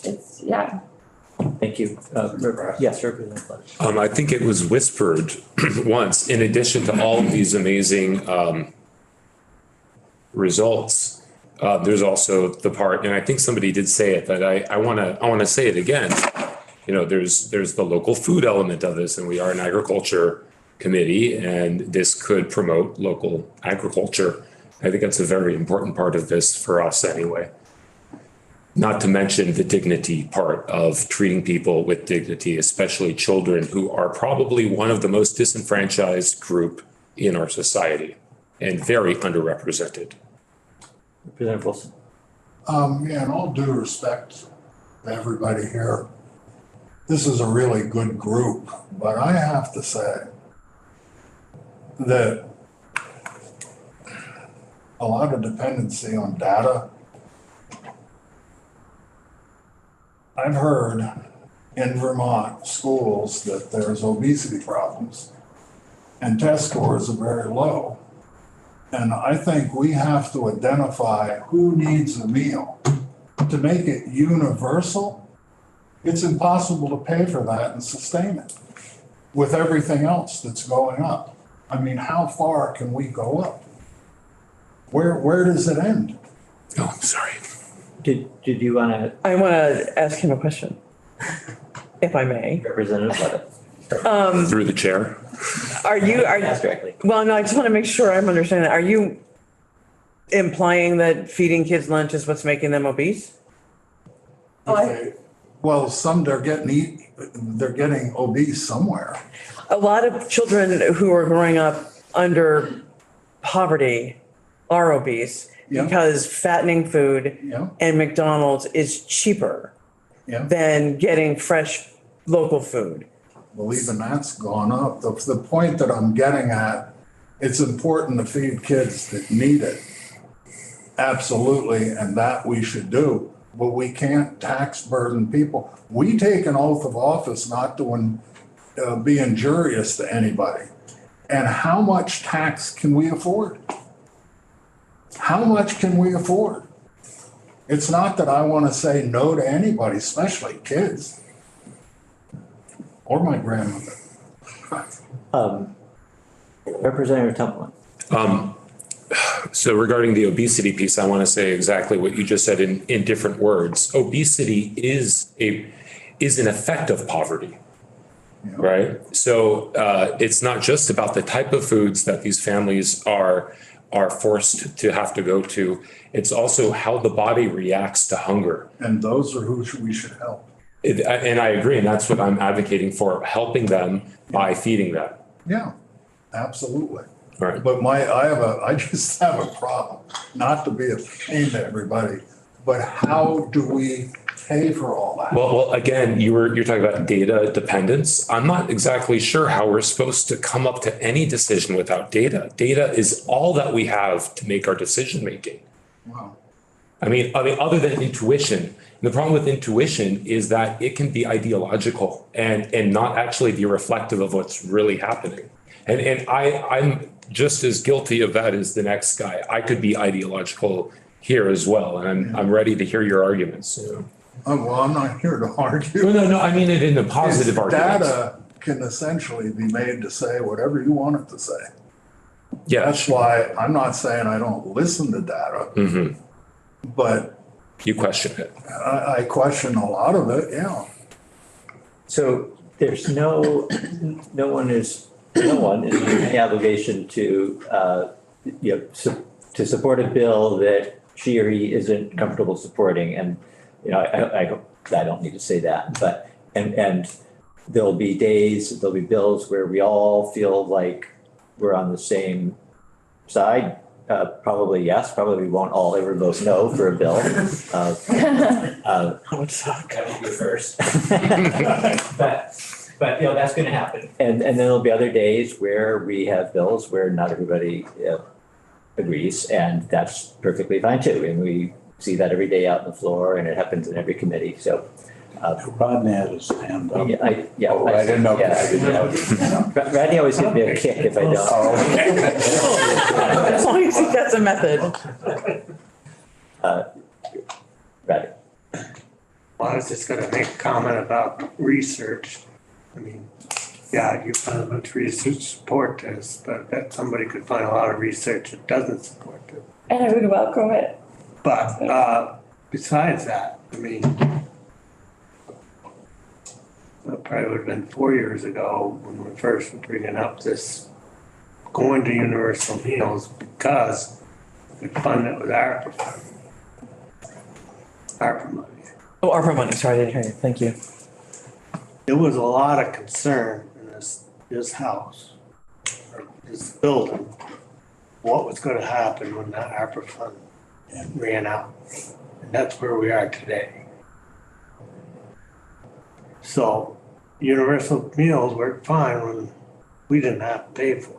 it's, yeah. Thank you. Yes, Representative Fletcher. I think it was whispered once, in addition to all of these amazing results, there's also the part, and I think somebody did say it, but I wanna say it again. You know, there's the local food element of this, and we are an agriculture committee, and this could promote local agriculture. I think that's a very important part of this for us anyway. Not to mention the dignity part of treating people with dignity, especially children who are probably one of the most disenfranchised group in our society and very underrepresented. Representative Wilson. Yeah, in all due respect to everybody here, this is a really good group, but I have to say that a lot of dependency on data. I've heard in Vermont schools that there's obesity problems and test scores are very low. And I think we have to identify who needs a meal. To make it universal, it's impossible to pay for that and sustain it with everything else that's going up. I mean, how far can we go up? Where does it end? Oh, I'm sorry. Did you want to? I want to ask him a question, if I may. Representative Fletcher. Through the chair. Ask directly. Well, no, I just want to make sure I'm understanding that. Are you implying that feeding kids lunch is what's making them obese? Well, some they're getting obese somewhere. A lot of children who are growing up under poverty are obese because fattening food and McDonald's is cheaper than getting fresh local food. Well, even that's gone up. The point that I'm getting at, it's important to feed kids that need it. Absolutely, and that we should do. But we can't tax burden people. We take an oath of office not to be injurious to anybody. And how much tax can we afford? How much can we afford? It's not that I want to say no to anybody, especially kids. Or my grandmother. Representative Templeman. So regarding the obesity piece, I want to say exactly what you just said in different words. Obesity is an effect of poverty, right? So it's not just about the type of foods that these families are forced to have to go to. It's also how the body reacts to hunger. And those are who we should help. And I agree, and that's what I'm advocating for, helping them by feeding them. Yeah, absolutely. Right. But I just have a problem, not to be a pain to everybody, but how do we pay for all that? Well, again, you're talking about data dependence. I'm not exactly sure how we're supposed to come up to any decision without data. Data is all that we have to make our decision making. Wow. I mean, other than intuition. And the problem with intuition is that it can be ideological and not actually be reflective of what's really happening. And I'm just as guilty of that as the next guy. I could be ideological here as well, and I'm ready to hear your arguments. Oh, well, I'm not here to argue. No, I mean it in a positive argument. Data can essentially be made to say whatever you want it to say. Yeah. That's why I'm not saying I don't listen to data, but you question it. I question a lot of it, yeah. So there's no one is any obligation to to support a bill that she or he isn't comfortable supporting. And I don't need to say that, but and there'll be bills where we all feel like we're on the same side. Probably yes, probably we won't all ever vote no for a bill. That would suck. That would be first. But that's going to happen. And then there'll be other days where we have bills where not everybody agrees, and that's perfectly fine too. And we see that every day out on the floor, and it happens in every committee. So Rodney had his hand up. Yeah, Oh, I didn't know. Yeah. I didn't know. Randy always gives me a kick if I don't. As long as he gets a method. Randy. Well, I was just gonna make a comment about research. I mean, yeah, you find much research support this, but I bet somebody could find a lot of research that doesn't support this. And I would welcome it. But besides that, I mean, it probably would have been 4 years ago when we first were bringing up this going to universal meals because we fund it with ARPA. ARPA money. Oh, ARPA money, sorry, I didn't hear you, thank you. There was a lot of concern in this house, or this building, what was gonna happen when that ARPA fund ran out. And that's where we are today. So universal meals worked fine when we didn't have to pay for it.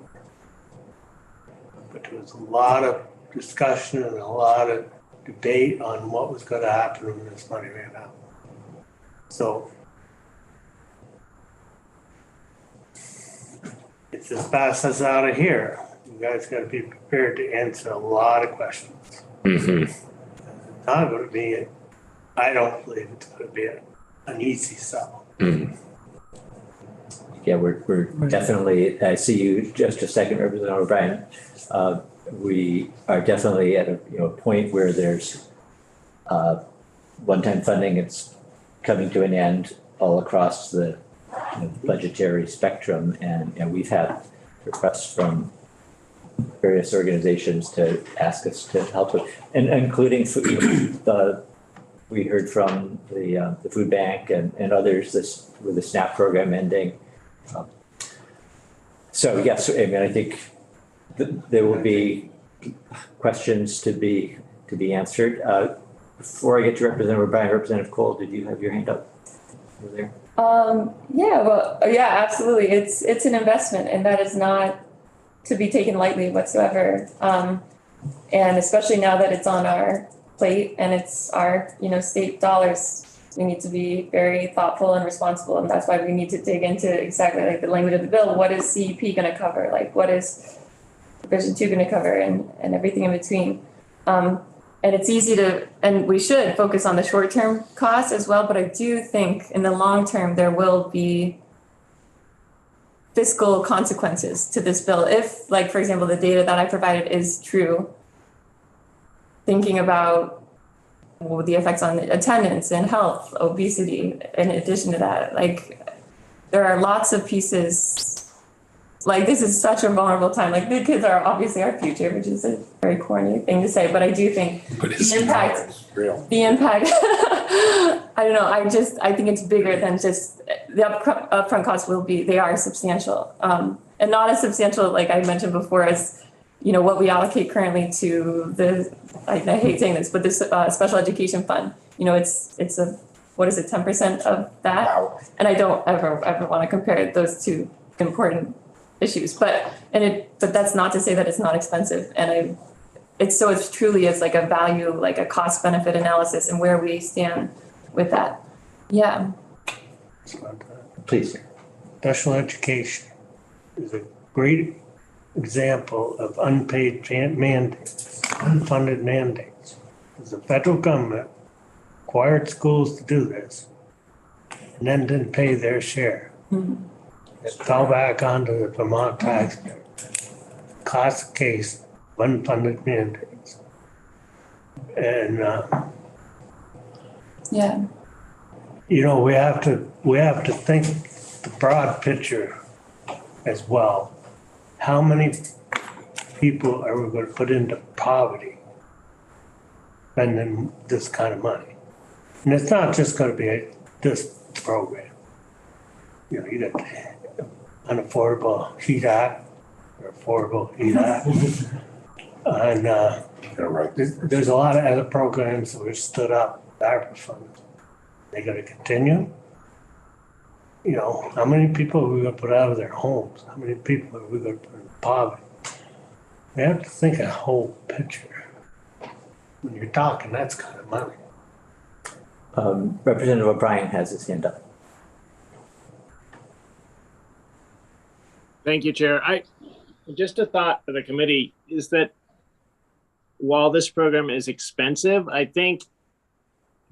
But there was a lot of discussion and a lot of debate on what was gonna happen when this money ran out. So if this passes out of here, you guys gotta be prepared to answer a lot of questions. Mm-hmm. It's not gonna be, I don't believe it's gonna be an easy sell. Mm-hmm. Yeah, we're definitely, I see you just a second, Representative O'Brien. We are definitely at a point where there's one-time funding. It's coming to an end all across the budgetary spectrum, and we've had requests from various organizations to ask us to help with, and including we heard from the food bank and others this with the SNAP program ending. So yes, I mean, I think there will be questions to be answered. Before I get to Representative O'Brien, Representative Cole, did you have your hand up over there? Yeah, absolutely. It's an investment, and that is not to be taken lightly whatsoever. And especially now that it's on our plate and it's our, state dollars, we need to be very thoughtful and responsible. And that's why we need to dig into exactly like the language of the bill. What is CEP going to cover? Like, what is Division 2 going to cover, and everything in between? And it's easy to, and we should focus on the short-term costs as well, but I do think in the long term, there will be fiscal consequences to this bill. If, like, for example, the data that I provided is true, thinking about the effects on attendance and health, obesity, in addition to that, like, there are lots of pieces. Like, this is such a vulnerable time. Like, the kids are obviously our future, which is a very corny thing to say, but I do think the impact, I don't know, I think it's bigger than just the upfront costs they are substantial. And not as substantial, like I mentioned before, as, what we allocate currently to I hate saying this, but this special education fund, it's a, what is it, 10% of that? Wow. And I don't ever want to compare those two important issues, but that's not to say that it's not expensive. And it's truly like a value, like a cost benefit analysis and where we stand with that. Yeah. Please. Special education is a great example of unpaid mandates, unfunded mandates. The federal government required schools to do this and then didn't pay their share. Mm-hmm. It fell back onto the Vermont taxpayer. Classic case, unfunded mandates. And yeah, we have to think the broad picture as well. How many people are we going to put into poverty spending this kind of money? And it's not just going to be this program. You got unaffordable heat act or affordable heat act. And there's a lot of other programs that were stood up with ARPA funds. They got to continue. How many people are we going to put out of their homes? How many people are we going to put in poverty? We have to think a whole picture. When you're talking, that's kind of money. Representative O'Brien has his hand up. Thank you, Chair. Just a thought for the committee is that while this program is expensive, I think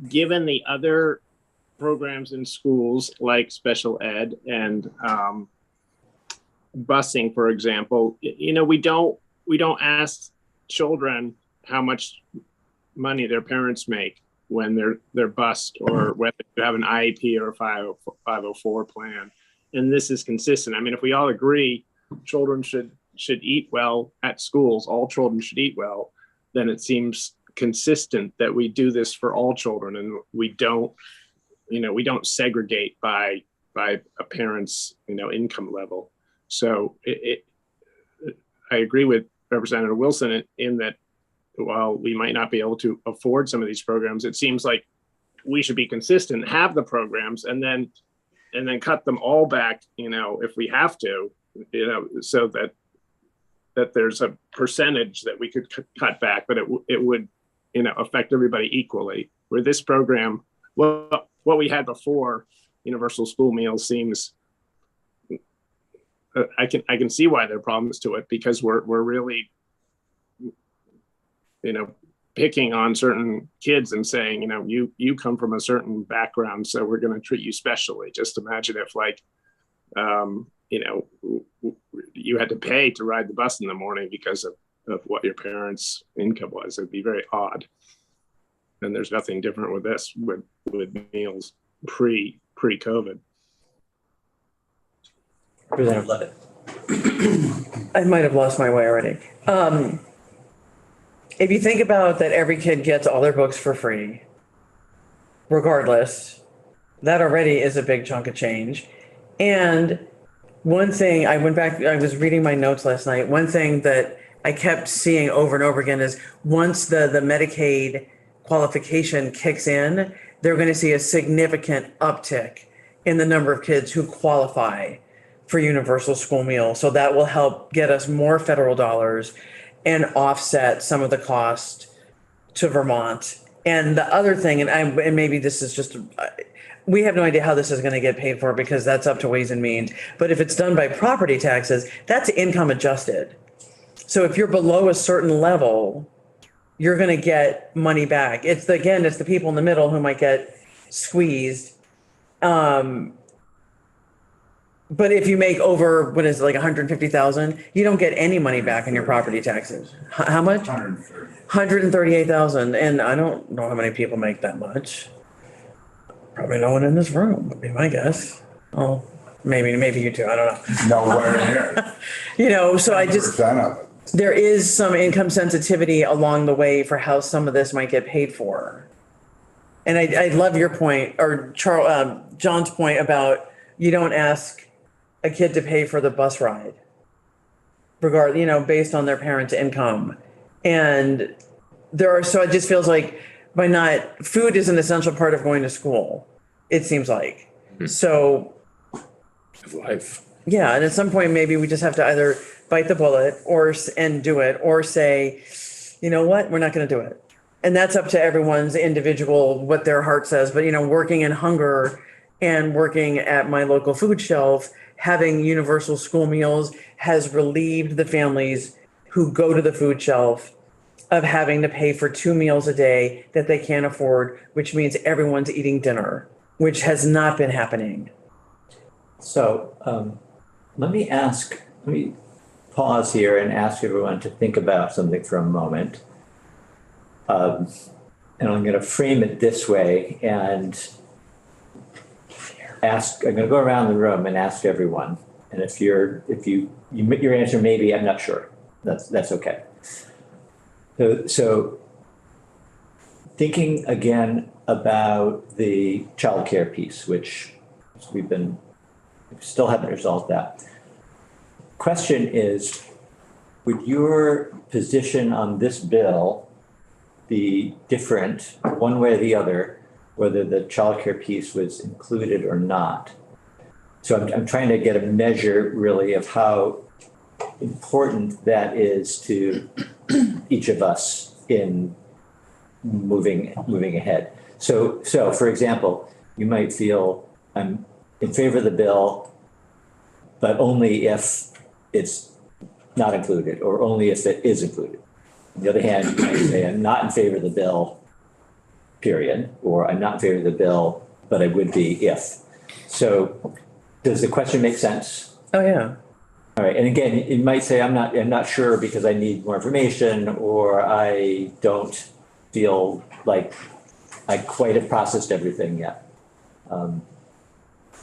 given the other programs in schools like special ed and busing, for example, we don't ask children how much money their parents make when they're bused or whether you have an IEP or a 504 plan. And this is consistent. I mean, if we all agree children should eat well at schools, all children should eat well, then it seems consistent that we do this for all children and we don't segregate by a parent's, income level. So I agree with Representative Wilson in that while we might not be able to afford some of these programs, it seems like we should be consistent, have the programs, and then cut them all back, if we have to, so that there's a percentage that we could cut back, but it would, affect everybody equally. Where this program, what we had before, universal school meals seems, I can see why there are problems to it because we're really, picking on certain kids and saying, you come from a certain background, so we're going to treat you specially. Just imagine if you had to pay to ride the bus in the morning because of what your parents' income was. It'd be very odd. And there's nothing different with this, with meals pre-COVID. Representative Levitt. I might have lost my way already. If you think about that every kid gets all their books for free, regardless, that already is a big chunk of change. And one thing, I was reading my notes last night. One thing that I kept seeing over and over again is once the Medicaid qualification kicks in, they're going to see a significant uptick in the number of kids who qualify for universal school meals. So that will help get us more federal dollars and offset some of the cost to Vermont. And the other thing, and maybe this is just, we have no idea how this is going to get paid for because that's up to Ways and Means. But if it's done by property taxes, that's income adjusted. So if you're below a certain level, you're going to get money back. It's the people in the middle who might get squeezed. But if you make over, what is it, like 150,000, you don't get any money back on your property taxes. How much? 138,000. And I don't know how many people make that much. Probably no one in this room would be my guess. Oh, maybe you two, I don't know. Nowhere near. So I just, 10% of it. there is some income sensitivity along the way for how some of this might get paid for. And I love your point, or John's point about you don't ask a kid to pay for the bus ride, based on their parents' income. And so it just feels like food is an essential part of going to school, it seems like. So. Life. Yeah, and at some point, maybe we just have to either bite the bullet and do it, or say, you know what, we're not going to do it. And that's up to everyone's individual, what their heart says. But, working in hunger and working at my local food shelf, having universal school meals has relieved the families who go to the food shelf of having to pay for 2 meals a day that they can't afford, which means everyone's eating dinner, which has not been happening. So let me pause here and ask everyone to think about something for a moment. And I'm going to frame it this way and I'm going to go around the room and ask everyone. And if your answer maybe, I'm not sure. That's okay. So thinking again about the childcare piece, which we still haven't resolved that. Question is, would your position on this bill be different one way or the other, whether the childcare piece was included or not? So I'm trying to get a measure really of how important that is to each of us in moving ahead. So for example, you might feel I'm in favor of the bill, but only if it's not included, or only if it is included. On the other hand, you might say I'm not in favor of the bill, period, or I'm not in favor of the bill, but I would be if. So does the question make sense? Oh, yeah. All right, and again, you might say, I'm not sure because I need more information, or I don't feel like I quite have processed everything yet.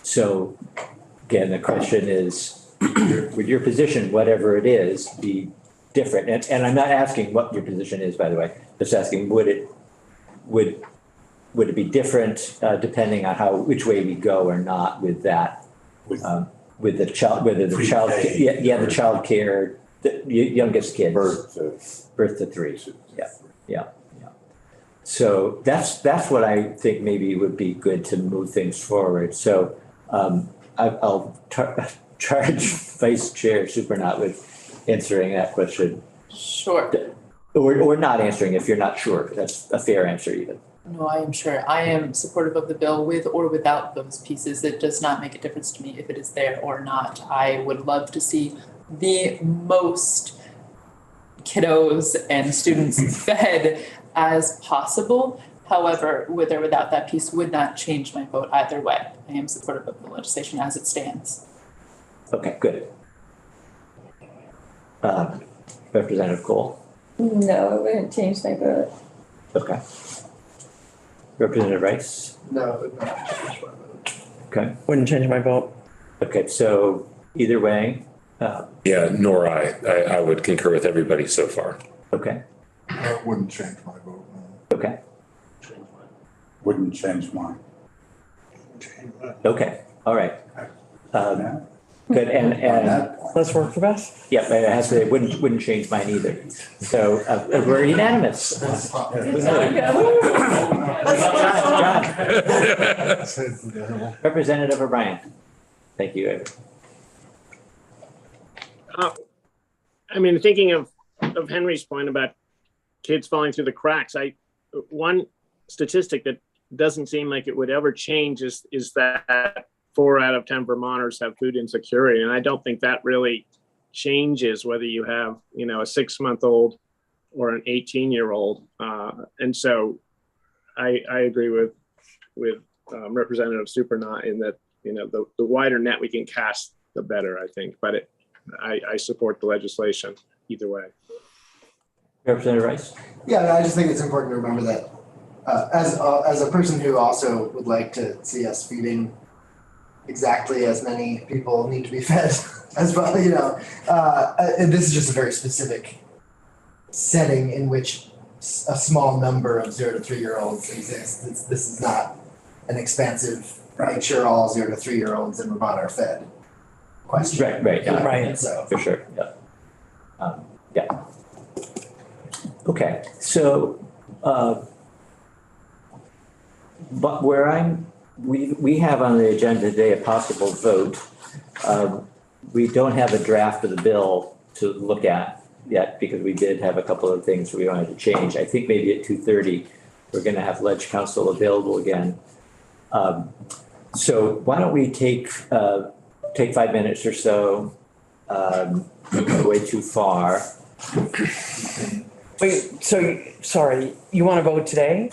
So again, the question is, would your position, whatever it is, be different? And I'm not asking what your position is, by the way, just asking, would it be different depending on which way we go or not with that? With the child, whether the child, the child care, the youngest kids. Birth to 3. Yeah. So that's what I think maybe would be good to move things forward. So I'll charge Vice Chair Supernaut with answering that question. Sure. Or not answering if you're not sure. That's a fair answer even. No, I am sure. I am supportive of the bill with or without those pieces. It does not make a difference to me if it is there or not. I would love to see the most kiddos and students fed as possible. However, with or without that piece would not change my vote either way. I am supportive of the legislation as it stands. Okay, good. Representative Cole? No, it wouldn't change my vote. Okay. Representative Rice? No, it would not change my vote. Okay. Wouldn't change my vote. Okay, so either way, Yeah, nor I. I would concur with everybody so far. okay, That wouldn't change my vote, no. okay, Wouldn't change mine. okay, all right. Good, and Let's work for Beth. yeah, it has to, it wouldn't change mine either. So we're unanimous. John. Representative O'Brien. Thank you. I mean, thinking of Henry's point about kids falling through the cracks, one statistic that doesn't seem like it would ever change is that 4 out of 10 Vermonters have food insecurity. And I don't think that really changes whether you have, a 6-month-old or an 18-year-old. And so I agree with Representative Supernaut in that, the wider net we can cast, the better, I think. But I support the legislation either way. Representative Rice? Yeah, I just think it's important to remember that as a person who also would like to see us feeding exactly as many people need to be fed as well, and this is just a very specific setting in which a small number of 0 to 3-year-olds exist. This is not an expansive, make sure all 0 to 3-year-olds in Vermont are fed question. Right, yeah. Right. So. For sure, yeah. Yeah. Okay, so, but where we have on the agenda today a possible vote. We don't have a draft of the bill to look at yet because we did have a couple of things we wanted to change. I think maybe at 2:30, we're gonna have Ledge Council available again. So why don't we take 5 minutes or so, way too far. Wait, so, sorry, you want to vote today?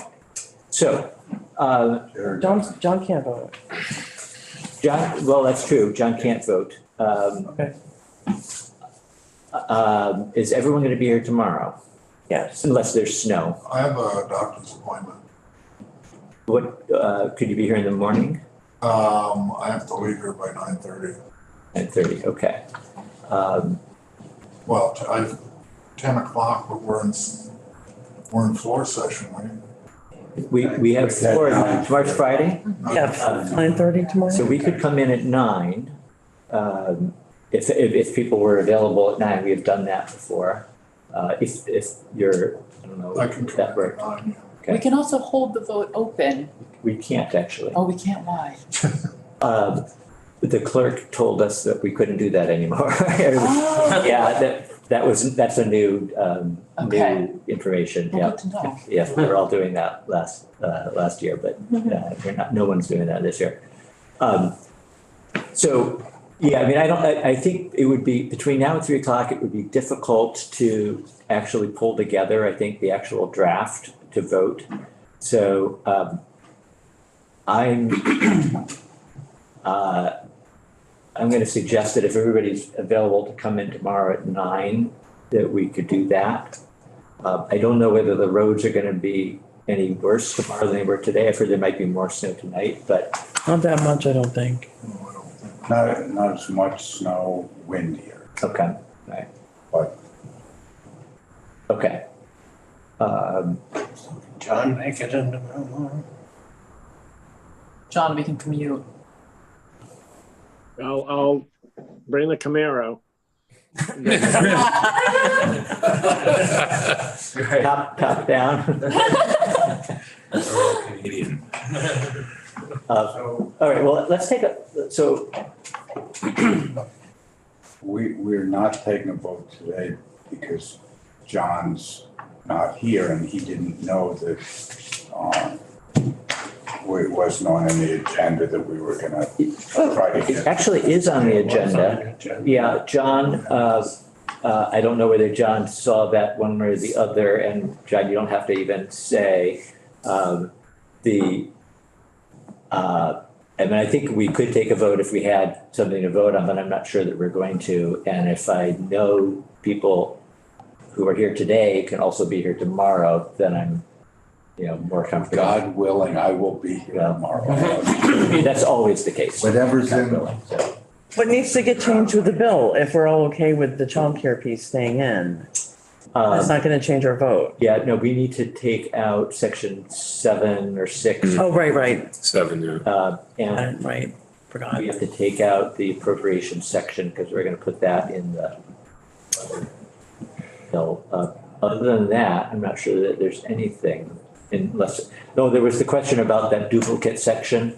So, John can't vote. John, well, that's true. John can't vote. Okay. Is everyone going to be here tomorrow? Yes. Unless there's snow. I have a doctor's appointment. What, could you be here in the morning? I have to leave here by 9:30. 9:30, okay. Well, 10 o'clock, but we're in floor session, right? We have floor, tomorrow's Friday? Yeah, 9:30 tomorrow? So we could come in at 9. If people were available at 9, we have done that before. If you're, I don't know. I can if that come at works. 9. We can also hold the vote open. We can't actually. Oh, we can't lie. The clerk told us that we couldn't do that anymore. Oh. Yeah, that's a new, Okay. new information, Well, yeah. good to know. Yeah, we were all doing that last year, but no one's doing that this year. So, yeah, I mean, I think it would be, between now and 3 o'clock, it would be difficult to actually pull together, I think, the actual draft to vote. So, I'm gonna suggest that if everybody's available to come in tomorrow at 9, that we could do that. I don't know whether the roads are gonna be any worse tomorrow than they were today. I've heard there might be more snow tonight, but Not that much, I don't think. Not as much snow, windier, okay, right, but okay. John, make it into tomorrow. John, we can commute. I'll bring the Camaro. Top down. Canadian. All right, well, let's take so, we're not taking a vote today because John's not here and he didn't know that, it wasn't on any agenda that we were gonna try to it get. actually is on the agenda. Yeah, John, I don't know whether John saw that one or the other, and John, you don't have to even say, I mean, I think we could take a vote if we had something to vote on, but I'm not sure that we're going to. And if I know people who are here today can also be here tomorrow, then I'm, more comfortable. God willing, I will be here tomorrow. That's always the case. Whatever's God in, willing, so. What needs to get changed with the bill if we're all okay with the childcare piece staying in? That's not gonna change our vote. Yeah, no, we need to take out section 7 or 6. Oh, right. 7, yeah. And Right, forgot. we have to take out the appropriation section because we're gonna put that in the bill. Other than that, I'm not sure that there's anything there was the question about that duplicate section.